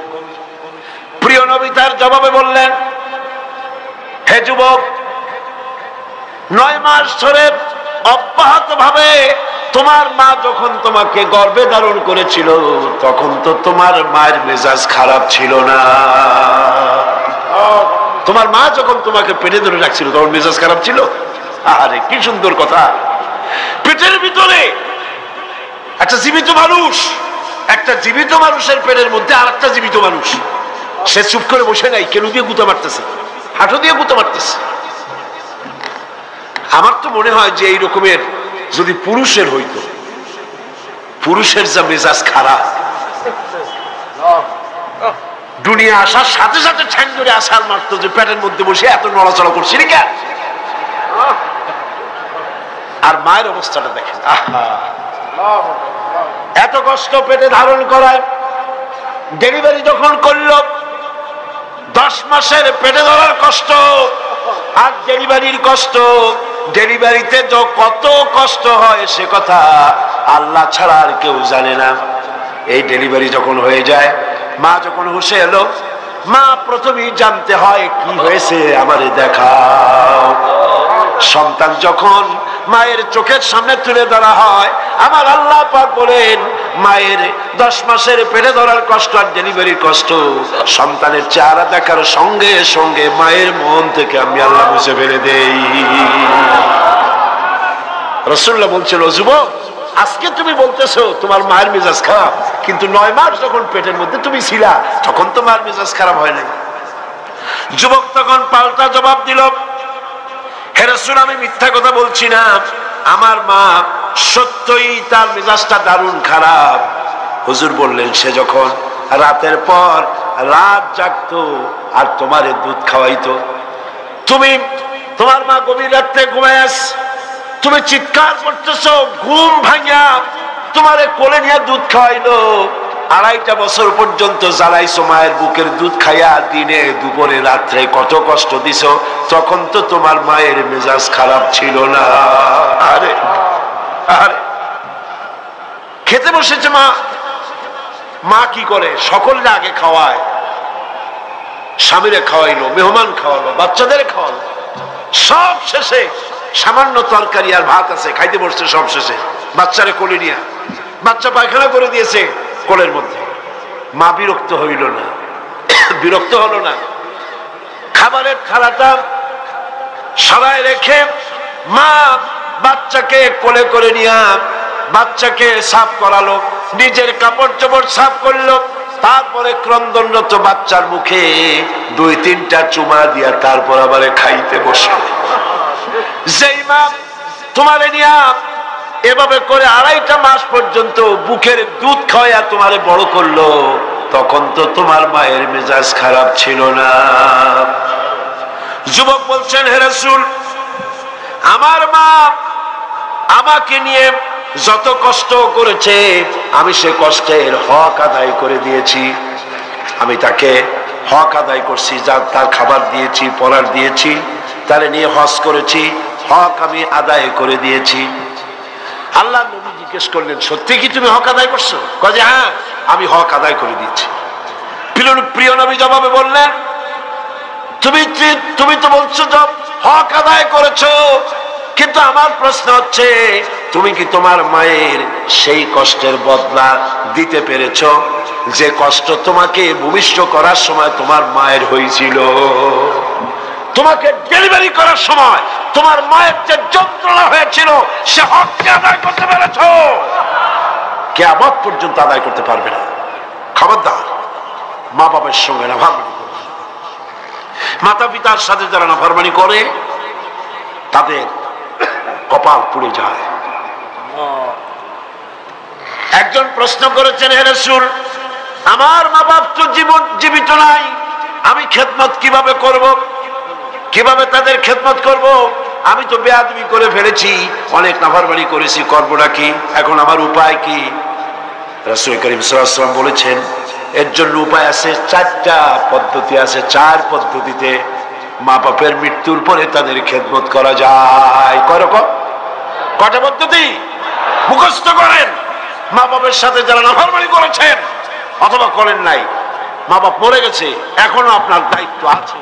প্রিয় নবী তার জবাবে বললেন হে যুবক 9 মাস ধরে অব্যাহত ভাবে তোমার মা যখন তোমাকে গর্ভে ধারণ করেছিল তখন তো তোমার মায়ের মেজাজ খারাপ ছিল না তোমার মা যখন তোমাকে পেটে ধরে রাখছিল তখন মেজাজ খারাপ ছিল আরে কি সুন্দর কথা পেটের ভিতরে একটা জীবিত মানুষ একটা জীবিত মানুষের পেটের মধ্যে আরেকটা জীবিত মানুষ সে চুপ করে বসে নাই কেন দিয়ে গুঁতো মারতেছে হাঁটু দিয়ে গুঁতো মারতেছে আমার তো মনে হয় যে এই রকমের যদি পুরুষের হইতো পুরুষের যা মেজাজ খারাপ দুনিয়া আসার সাথে সাথে ঠ্যাং ধরে আসার মারতো যে পেটের মধ্যে বসে এত নড়াচড়া করছি রে কেন আর মায়ের অবস্থাটা দেখেন এত কষ্ট পেটে ধারণ করায় ডেলিভারি যখন করলো 10 মাসের পেটে ধরার কষ্ট আর ডেলিভারির কষ্ট ডেলিভারিতে কত কষ্ট হয় সে কথা আল্লাহ ছাড়া আর কেউ জানে না এই ডেলিভারি যখন হয়ে যায় মা যখন হুঁশে এলো মা প্রথমেই জানতে হয় কি হয়েছে আমারে দেখাও সন্তান যখন মায়ের চোখের সামনে তুলে ধরা হয় আমার আল্লাহ পাক বলেন মায়ের 10 মাসের পেটে ধরার কষ্ট আর ডেলিভারির কষ্ট সন্তানের চেহারা দেখার সঙ্গে সঙ্গে মায়ের মন থেকে আমি আল্লাহ মুছে ফেলে দেই রাসূলুল্লাহ বলছেন ও যুবক আজকে তুমি বলতেছো তোমার মায়ের মেজাজ খারাপ কিন্তু 9 মাস যখন পেটের মধ্যে তুমি ছিলা তখন তোমার মেজাজ খারাপ হয় নাই যুবক তখন পাল্টা জবাব দিল হে রাসূল আমি মিথ্যা কথা বলছি না আমার মা সত্যই তার মেজাজটা দারুণ খারাপ হুজুর বললেন সে যখন রাতের পর রাত জাগতো আর তোমারে দুধ খাওয়াইতো তুমি তোমার মা গভীর রাতে ঘুমায় তুমি চিৎকার করতেছো, ঘুম ভাঙিয়া তোমারে কোলে নিয়ে দুধ খাওয়াইলো, 2.5 বছর পর্যন্ত জ্বালাইছো মায়ের বুকের দুধ খাইয়া, দিনে দুপুরে রাত্রে কত কষ্ট দিছো, তখন তো তোমার মায়ের মেজাজ খারাপ ছিল না। আরে আরে খেতে বসেছে মা, মা কি করে, সকলকে আগে খাওয়ায়, স্বামীরে খাওয়াইলো, মেহমান খাওয়ালো, বাচ্চাদের খাওয়ালো, সব শেষে সামান্য তরকারি আর ভাত আছে, খাইতে বসছে সব শেষে, বাচ্চারে কোলে নিয়ে, বাচ্চা পায়খানা করে দিয়েছে কোলের মধ্যে। মা বিরক্ত হইল না, বিরক্ত হলো না, খাবারের থালাটা সরায় রেখে মা বাচ্চাকে কোলে করে নিয়ে বাচ্চাকে সাফ করালো, নিজের কাপড় চোপড় সাফ করলো, তারপরে ক্রন্দনরত বাচ্চার মুখে 2-3টা চুমা দিয়া তারপর আবার খাইতে বসলো। যেই মা তোমারে নিয়া এভাবে করে 2.5 মাস পর্যন্ত বুকের দুধ খাওয়া তোমারে বড় করলো, তখন তো তোমার মায়ের মেজাজ খারাপ ছিল না। যুবক বলছেন, হে রাসূল, আমার মা আমাকে নিয়ে যত কষ্ট করেছে আমি সে কষ্টের হক আদায় করে দিয়েছি, আমি তাকে হক আদায় করছি, যার তার খাবার দিয়েছি, পরার দিয়েছি, তারে নিয়ে হজ করেছি, হক আমি আদায় করে দিয়েছি। আল্লাহ নবী জিজ্ঞেস করলেন, সত্যি কি তুমি হক আদায় করছো? কয় যে হ্যাঁ, আমি হক আদায় করে দিয়েছি। প্রিয় নবী জবাবে বললেন, তুমি তো বলছো যে হক আদায় করেছো, কিন্তু আমার প্রশ্ন হচ্ছে তুমি কি তোমার মায়ের সেই কষ্টের বদলা দিতে পেরেছো যে কষ্ট তোমাকে ভূমিষ্ঠ করার সময় তোমার মায়ের হয়েছিল? তোমাকে ডেলিভারি করার সময় তোমার মায়ের যে যন্ত্রণা হয়েছিল সে হককে আদায় করতে পেরেছো? কিয়ামত পর্যন্ত আদায় করতে পারবে না। খবরদার, মা বাবার সঙ্গে নাফরমানি করবে। মাতা পিতার সাথে যারা নাফরমানি করে তাদের কপাল পুড়ে যায়। একজন প্রশ্ন করেছেন, হে রাসূল, আমার মা বাপ তো জীবিত নাই, আমি খেদমত কিভাবে করব, কিভাবে তাদের খেদমত করব? আমি তো বেয়াদবি করে ফেলেছি, অনেক নাফরমানি করেছি, করবো কি? এখন আমার উপায় কি? রাসূল করিম সাল্লাল্লাহু আলাইহি ওয়াসাল্লাম বলেছেন, এর জন্য উপায় আছে, 4টা পদ্ধতি আছে। 4 পদ্ধতিতে মা বাপের মৃত্যুর পরে তাদের খেদমত করা যায়। কয় রকম? কয়টা পদ্ধতি? মুখস্থ করেন। মা বাপের সাথে যারা নাফরমানি করেছেন অথবা করেন নাই, মা বাপ মরে গেছে, এখনো আপনার দায়িত্ব আছে।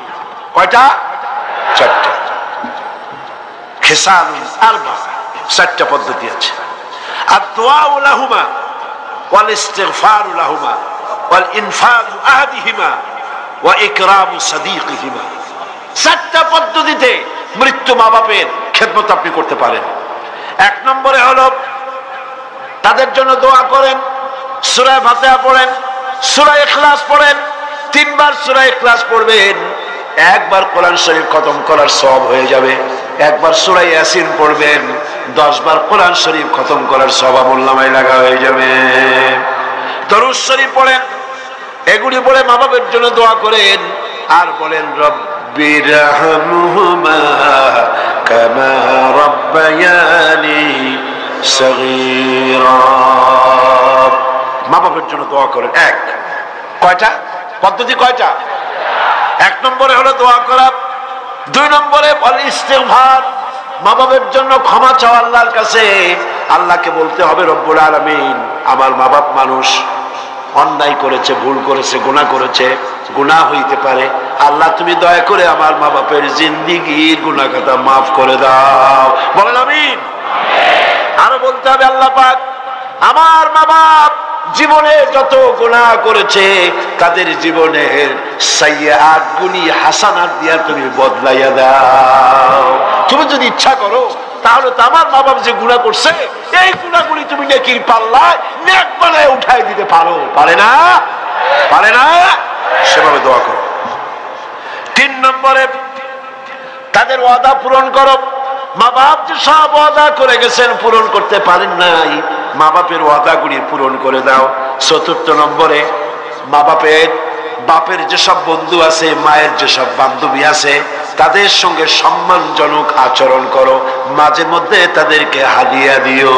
কয়টা? 4টা। খিসালুন আরবা, 4টা পদ্ধতি আছে। আদ-দুআউ লাহুমা ওয়াল ইস্তিগফারু লাহুমা ওয়াল ইনফাযু আহাদিহিমা ওয়া ইকরামু সাদীকিহিমা। 4টা পদ্ধতিতে মৃত্যু মা বাপের খেদমত আপনি করতে পারেন। 1 নম্বরে হলো তাদের জন্য দোয়া করেন, সূরা ফাতিহা পড়েন, সূরা ইখলাস পড়েন, 3 বার সূরা ইখলাস পড়বেন, 1 বার কোরআন শরীফ খতম করার সওয়াব হয়ে যাবে। 1 বার সূরা ইয়াসিন পড়বেন, 10 বার কোরআন শরীফ খতম করার সওয়াব আমলনামায় লাগা হয়ে যাবে। দরুদ শরীফ পড়েন, এগুলি পড়ে মা বাবার জন্য দোয়া করেন, আর বলেন রব্বিরহামহুমা কামা রাব্বায়ানি সগীরা। মা বাবার জন্য দোয়া করেন। 1 কয়টা পদ্ধতি? কয়টা? 1 নম্বরে হলো দোয়া করা, 2 নম্বরে ইস্তিগফার, মা বাবার জন্য ক্ষমা চাওয়া আল্লাহর কাছে। আল্লাহকে বলতে হবে, রব্বুল আলামিন, আমার মা বাপ মানুষ, অন্যায় করেছে, ভুল করেছে, গুনাহ করেছে, গুনাহ হইতে পারে, আল্লাহ তুমি দয়া করে আমার মা বাপের জিন্দেগির গুনাহ খাতা মাফ করে দাও। বলেন আমিন। আরো বলতে হবে, আল্লাহ পাক, আমার মা বাপ জীবনে যত গুনাহ করেছে তাদের জীবনের সাইয়্যাত গুনি হাসানাত দিয়া তুমি বদলাইয়া দাও। তুমি যদি ইচ্ছা করো তাহলে তো আমার মা বাপ যে গুনাহ করছে এই গুনাহগুলি তুমি নেকির পাল্লায় নেক বানায় উঠাই দিতে পারো। পারে না? পারে না? সেভাবে দোয়া করো। 3 নম্বরে তাদের ওয়াদা পূরণ করো। মা বাপ যে সব ওয়াদা করে গেছেন পূরণ করতে পারেন নাই, মা বাপের ওয়াদাগুলি পূরণ করে দাও। 4 নম্বরে মা বাপের যেসব বন্ধু আছে, মায়ের যেসব বান্ধবী আছে তাদের সঙ্গে সম্মানজনক আচরণ করো, মাঝে মধ্যে তাদেরকে হাদিয়া দিও।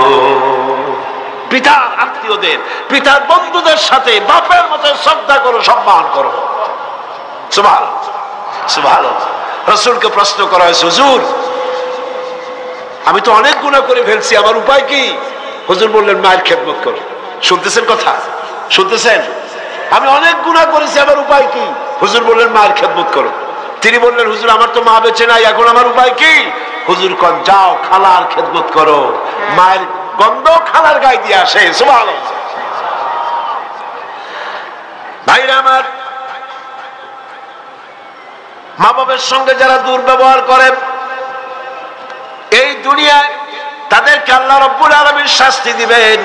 পিতার আত্মীয়দের, পিতার বন্ধুদের সাথে বাপের মতো শ্রদ্ধা করো, সম্মান করো। সুবহানাল্লাহ, সুবহানাল্লাহ। রাসূলকে প্রশ্ন করা হয়েছে, হুজুর আমি তো অনেক গুনাহ করে ফেলছি, আমার উপায় কি? হুজুর বললেন মায়ের খেদমত করো। শুনতেছেন কথা? শুনতেছেন? আমি অনেক গুনাহ করেছি, আমার উপায় কি? হুজুর বললেন মায়ের খেদমত করো। তিনি বললেন হুজুর আমার তো মা বেঁচে নাই, এখন আমার উপায় কি? হুজুর কন যাও খালার খেদমত করো, মায়ের গন্ধ খালার গায়ে দিয়ে আসে। সুবহানাল্লাহ। ভাইরা আমার, মা বাবার সঙ্গে যারা দুর্ব্যবহার করে এই দুনিয়ায় তাদেরকে আল্লাহ রাব্বুল আলামিন শাস্তি দিবেন,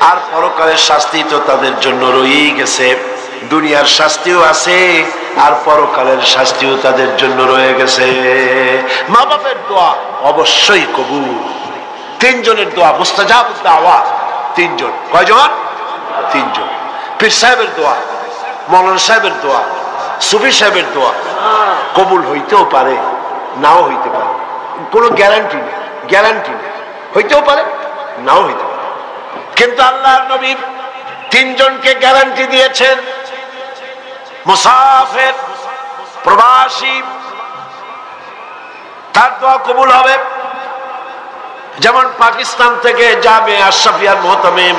আর পরকালের শাস্তি তো তাদের জন্য রয়েই গেছে। দুনিয়ার শাস্তিও আছে আর পরকালের শাস্তিও তাদের জন্য রয়ে গেছে। মা বাপের দোয়া অবশ্যই কবুল। তিনজনের দোয়া মুস্তাজাবুদ দাওয়াত। তিনজন। কয়জন? তিনজন। পীর সাহেবের দোয়া, মৌলানা সাহেবের দোয়া, সুফি সাহেবের দোয়া কবুল হইতেও পারে, নাও হইতে পারে, কোনো গ্যারান্টি নেই। গ্যারান্টি নেই, হইতেও পারে নাও হইতে পারে। কিন্তু আল্লাহর নবী তিনজনকে গ্যারান্টি দিয়েছেন, মুসাফির, প্রবাসী, তার দোয়া কবুল হবে। যেমন পাকিস্তান থেকে জামে আশরাফিয়ার মুহতামিম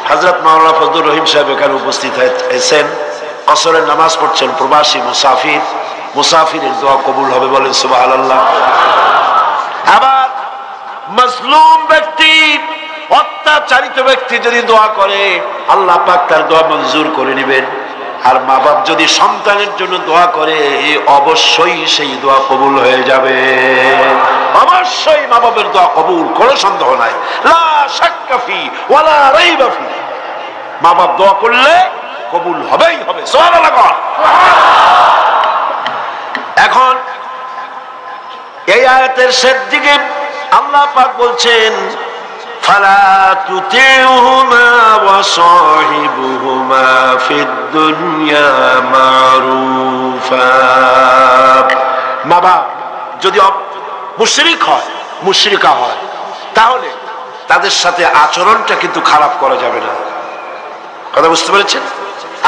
হযরত মাওলানা ফজলুর রহিম সাহেব এখানে উপস্থিত হয়েছেন, আসরের নামাজ পড়ছেন। প্রবাসী মুসাফির, মুসাফিরের দোয়া কবুল হবে, বলেন সুবহানাল্লাহ। আবার মাজলুম ব্যক্তি, অত্যাচারিত ব্যক্তি যদি দোয়া করে আল্লাহ পাক তার দোয়া মঞ্জুর করে নেবেন। আর মা বাপ যদি সন্তানের জন্য দোয়া করে অবশ্যই সেই দোয়া কবুল হয়ে যাবে। অবশ্যই মা বাপের দোয়া কবুল, কোনো সন্দেহ নাই। লা শাক্কা ফি ওয়ালা রাইবা ফি। মা বাপ দোয়া করলে কবুল হবেই হবে। সুবহানাল্লাহ। এখন এই আয়াতের শেষ দিকে আল্লাহ পাক বলছেন ফালা তুতিউহুমা ওয়া সাহিবুহুমা ফিদ দুনিয়া মারুফা। মা বাপ যদি মুশরিক হয়, মুশরিকা হয়, তাহলে তাদের সাথে আচরণটা কিন্তু খারাপ করা যাবে না। কথা বুঝতে পেরেছেন?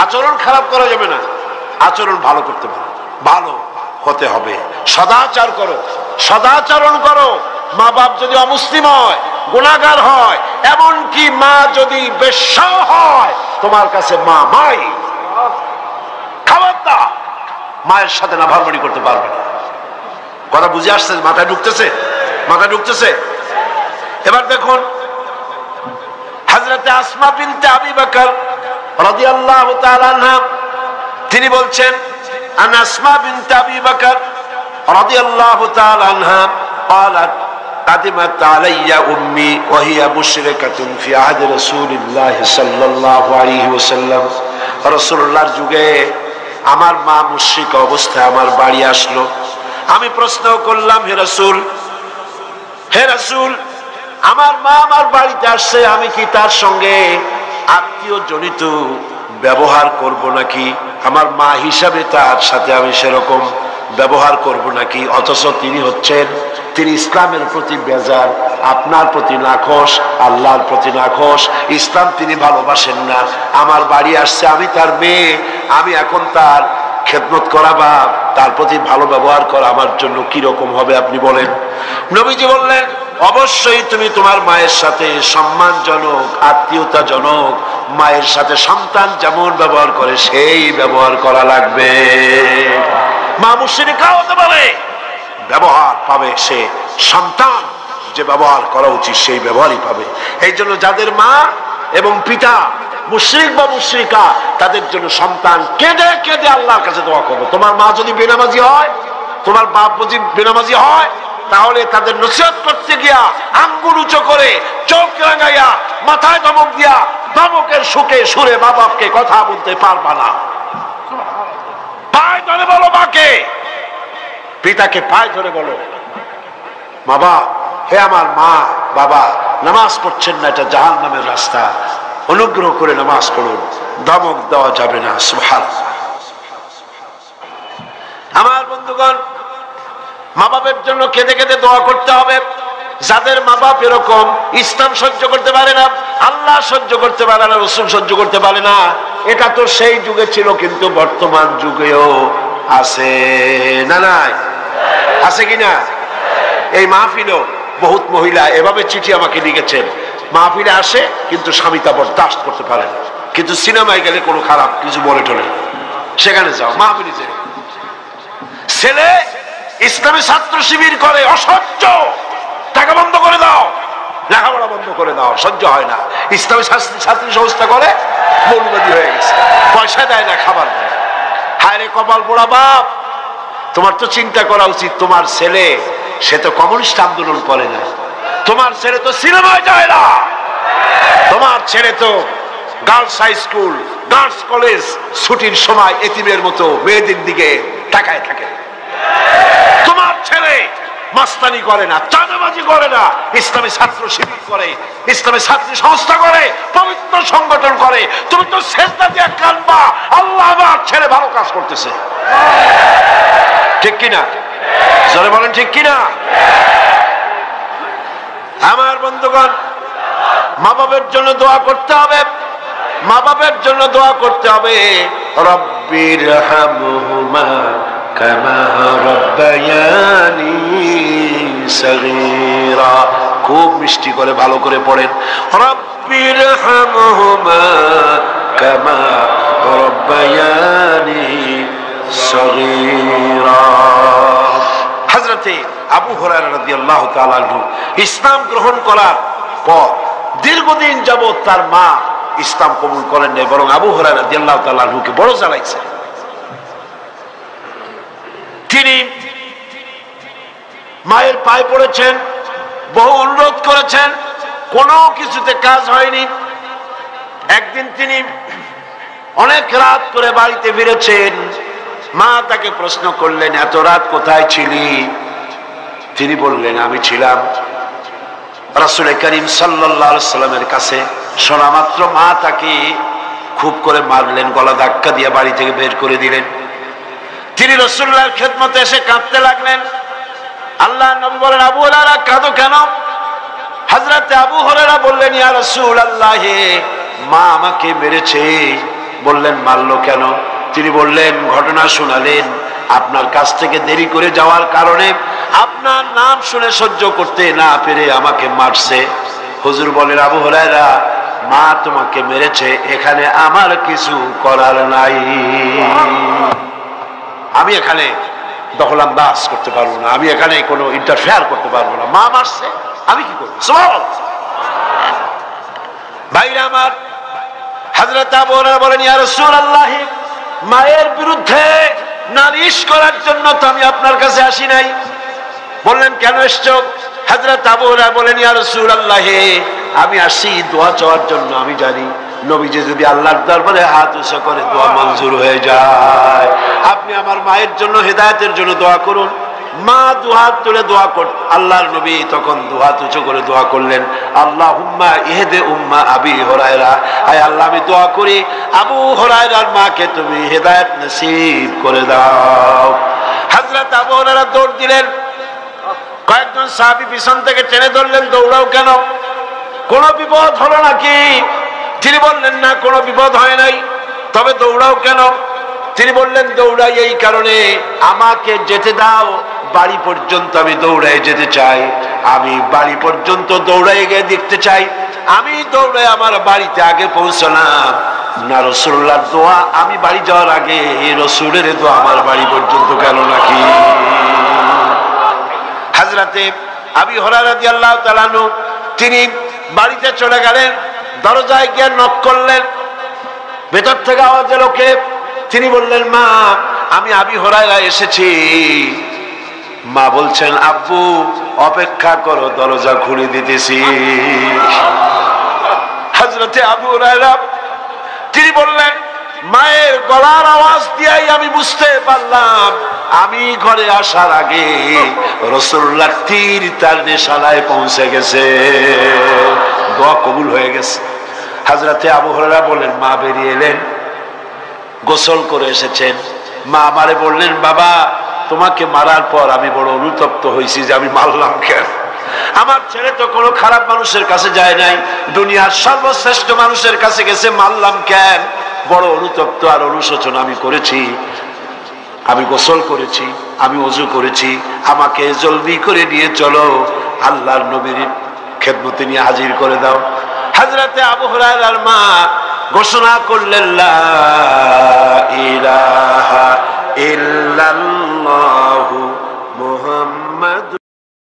আচরণ খারাপ করা যাবে না, আচরণ ভালো করতে পারে, ভালো হতে হবে। সদাচার করো, সদাচরণ করো। মা বাপ যদি অমুসলিম হয়, গুনাহগার হয়, এমনকি মা যদি বেশ্যা হয়, তোমার কাছে মা মাই। খবরদার মায়ের সাথে নাফরমানি করতে পারবে না। কথা বুঝে আসছে? মাথায় ঢুকতেছে? মাথায় ঢুকতেছে? এবার দেখুন হযরতে আসমা বিনতে আবি বকর রাদিয়াল্লাহু তাআলা আনহা, তিনি বলছেন আন আসমা বিনতে আবি বকর রাদিয়াল্লাহু তাআলা আনহা قالت قدمت علي امي وهي مشركه في عهد رسول الله صلى الله عليه وسلم। রাসূলুল্লাহর যুগে আমার মা মুশরিক অবস্থায় আমার বাড়ি আসলো। আমি প্রশ্ন করলাম, হে রাসূল, হে রাসূল, আমার মা আমার বাড়িতে আসছে, আমি কি তার সঙ্গে আত্মীয় জনিত ব্যবহার করব নাকি? আমার মা হিসাবে তার সাথে আমি সেরকম ব্যবহার করব নাকি? অথচ তিনি হচ্ছেন, তিনি ইসলামের প্রতি বেজার, আপনার প্রতি নাখোশ, আল্লাহর প্রতি নাখোশ, ইসলাম তিনি ভালোবাসেন না। আমার বাড়ি আসছে, আমি তার মেয়ে, আমি এখন তার খেদমত করা বা তার প্রতি ভালো ব্যবহার করা আমার জন্য কি রকম হবে আপনি বলেন? নবীজি বললেন, অবশ্যই তুমি তোমার মায়ের সাথে সম্মানজনক, আত্মীয়তাজনক, মায়ের সাথে সন্তান যেমন ব্যবহার করে সেই ব্যবহার করা লাগবে। মা মুশরিকা হতে পারে, ব্যবহার পাবে সে সন্তান যে ব্যবহার করা উচিত সেই ব্যবহারই পাবে। এই জন্য যাদের মা এবং পিতা মুশরিক বা মুশরিকা, তাদের জন্য সন্তান কেঁদে কেঁদে আল্লাহর কাছে দোয়া করবে। তোমার মা যদি বেনামাজি হয়, তোমার বাপ যদি বেনামাজি হয়, তাহলে তাদের নসিহত করতে গিয়া আঙ্গুল উঁচু করে, চোখ রাঙাইয়া, মাথায় ধমক দিয়া, ধমকের সুখে সুরে মা বাপকে কথা বলতে পারবা না। পায়ে ধরে বলো মাকে, পিতাকে পায়ে ধরে বলো, বাবা, হে আমার মা বাবা, নামাজ পড়ছেন না, এটা জাহান্নামের রাস্তা, অনুগ্রহ করে নামাজ পড়ুন। ধমক দেওয়া যাবে না। সুবহানাল্লাহ। আমার বন্ধুগণ, মা বাপের জন্য কেঁদে কেঁদে দোয়া করতে হবে। যাদের মা বাপ এরকম, ইসলাম সহ্য করতে পারে না, আল্লাহ সহ্য করতে পারে না, রাসূল সহ্য করতে পারে না, এটা তো সেই যুগে ছিল, কিন্তু বর্তমান যুগেও আছে না? নাই আছে কিনা? এই মাহফিলও বহুত মহিলা এভাবে চিঠি আমাকে লিখেছেন, মাহফিলে আসে কিন্তু স্বামী তা বরদাস্ত করতে পারে না, কিন্তু সিনেমায় গেলে কোনো খারাপ কিছু বলে টলে, সেখানে যাও মাহফিলে যাও। ছেলে ইসলামী ছাত্র শিবির করে, অসহ্য, টাকা বন্ধ করে দাও, লেখাপড়া বন্ধ করে দাও, সহ্য হয় না। ইসলামী ছাত্রী সংস্থা করে, মৌলবাদী হয়ে গেছে, পয়সা দেয় না, খাবার দেয়। হায় রে কপাল পোড়া বাপ, তোমার তো চিন্তা করা উচিত, তোমার ছেলে সে তো কমিউনিস্ট আন্দোলন করে না, তোমার ছেলে তো সিনেমায় যায় না, তোমার ছেলে তো girls high school, girls college ছুটির সময় এতিমের মতো মেয়েদের দিকে তাকায় থাকে। তোমার ছেলে মাস্তানি করে না, চাঁদাবাজি করে না, ইসলামী ছাত্র শিবির করে, ইসলামী ছাত্রী সংস্থা করে, পবিত্র সংগঠন করে। তুমি তো সেজদা দিয়ে কাঁদবা, আল্লাহ আমার ছেলে ভালো কাজ করতেছে, ঠিক কিনা? জোরে বলেন ঠিক কিনা? আমার বন্ধুগণ, মা বাবার জন্য দোয়া করতে হবে, মা বাবার জন্য দোয়া করতে হবে। রব্বির হামহুমা কামা রাব্বায়ানি সগীরা, খুব মিষ্টি করে ভালো করে পড়েন, রব্বির হামহুমা কামা রাব্বায়ানি সগীরা। হযরতে আবু হুরায়রা রাদিয়াল্লাহু তাআলা আনহু ইসলাম গ্রহণ করার পর দীর্ঘদিন যাবত তার মা ইসলাম কবুল করেন নাই, বরং আবু হুরায়রা রাদিয়াল্লাহু তাআলা আনহুকে বড় জ্বালাইছে। তিনি মায়ের পায়ে পড়েছেন, বহু অনুরোধ করেছেন, কোনো কিছুতে কাজ হয়নি। একদিন তিনি অনেক রাত করে বাড়িতে ফিরেছেন, মা তাকে প্রশ্ন করলেন, এত রাত কোথায় ছিলি? তিনি বললেন, আমি ছিলাম রাসূল করিম সাল্লাল্লাহু আলাইহি সাল্লামের কাছে। শোনা মাত্র মা তাকে খুব করে মারলেন, গলা ধাক্কা দিয়ে বাড়ি থেকে বের করে দিলেন। তিনি রাসূলুল্লাহর খেদমতে এসে কাঁদতে লাগলেন। আল্লাহর নবী বলেন, আবু হুরায়রা কাঁদো কেন? হযরত আবু হুরায়রা বললেন, ইয়া রাসূলুল্লাহ, মা আমাকে মেরেছে। বললেন, মারলো কেন? তিনি বললেন, ঘটনা শোনালেন, আপনার কাছ থেকে দেরি করে যাওয়ার কারণে আপনার নাম শুনে সহ্য করতে না পেরে আমাকে মারছে। হুজুর বলেন, আবু হুরায়রা, মা তোমাকে মেরেছে, এখানে আমার কিছু করার নাই, আমি এখানে দখলান্দাজ করতে পারবো না, আমি এখানে কোনো ইন্টারফেয়ার করতে পারবো না, মা মারছে, আমি কি করবো? ভাইরা আমার, হযরত আবু হুরায়রা বলেন, ইয়া রাসূলুল্লাহ, মায়ের বিরুদ্ধে নালিশ করার জন্য তো আমি আপনার কাছে আসি নাই। বললেন, কেন এসছো? হযরত আবু হুরায়রা বলেন, ইয়া রাসূলুল্লাহ, আমি আসি দোয়া চাওয়ার জন্য। আমি জানি নবীজি যদি আল্লাহর দরবারে হাত উঁচু করে দোয়া মঞ্জুর হয়ে যায়। আপনি আমার মায়ের জন্য, হেদায়েতের জন্য দোয়া করুন। মা দুহাত তুলে দোয়া কর, আল্লাহর নবী তখন দুহাত উঁচু করে দোয়া করলেন, আল্লাহুম্মা ইহদি উম্মা আবি হুরায়রা, আয় আল্লাহ, আমি দোয়া করি আবু হুরায়রার মাকে তুমি হেদায়েত নসিব করে দাও। হযরত আবু হুরায়রা দৌড় দিলেন, কয়েকজন সাহাবী পিছন থেকে টেনে ধরলেন, দৌড়াও কেন? কোন বিপদ হলো নাকি? তিনি বললেন, না, কোনো বিপদ হয় নাই, তবে দৌড়াও কেন? তিনি বললেন, দৌড়াই এই কারণে, আমাকে যেতে দাও, বাড়ি পর্যন্ত আমি দৌড়াই যেতে চাই, আমি বাড়ি পর্যন্ত দৌড়াই গিয়ে দেখতে চাই, আমি দৌড়াই আমার বাড়িতে আগে পৌঁছলাম না রাসূলুল্লাহর দোয়া আমি বাড়ি যাওয়ার আগে রাসূলের দোয়া আমার বাড়ি পর্যন্ত গেল নাকি? হযরতে আবু হুরায়রা রাদিয়াল্লাহু তাআলা আনহু তিনি বাড়িতে চলে গেলেন, দরজায় গিয়ে নক করলেন, ভেতর থেকে আওয়াজ এলো, কে? তিনি বললেন, মা, আমি আবু হুরায়রা এসেছি। মা বলছেন, আব্বু অপেক্ষা করো, দরজা খুলে দিতেছি। হযরতে আবু হুরায়রা তিনি বললেন, মায়ের গলার আওয়াজ দিয়েই আমি বুঝতে পারলাম আমি ঘরে আসার আগে রাসূলুল্লাহ তীর তার নিশানায় পৌঁছে গেছে, দোয়া কবুল হয়ে গেছে। হযরতে আবু হুরায়রা বলেন, মা বেরিয়ে এলেন, গোসল করে এসেছেন। মা আমারে বললেন, বাবা তোমাকে মারার পর আমি বড় অনুতপ্ত হয়েছি যে আমি মারলাম কেন। আমার ছেলে তো কোনো খারাপ মানুষের কাছে যায় নাই, দুনিয়ার সর্বশ্রেষ্ঠ মানুষের কাছে গেছে, মারলাম কেন? বড় অনুতপ্ত আর অনুশোচনা আমি করেছি। আমি গোসল করেছি, আমি ওযু করেছি, আমাকে জলদি করে নিয়ে চলো, আল্লাহর নবীর খেদমতে নিয়ে হাজির করে দাও। হযরতে আবু হুরায়রার মা ঘোষণা করলেন, লা ইলাহা ইল্লাল্লাহু মুহাম্মাদুর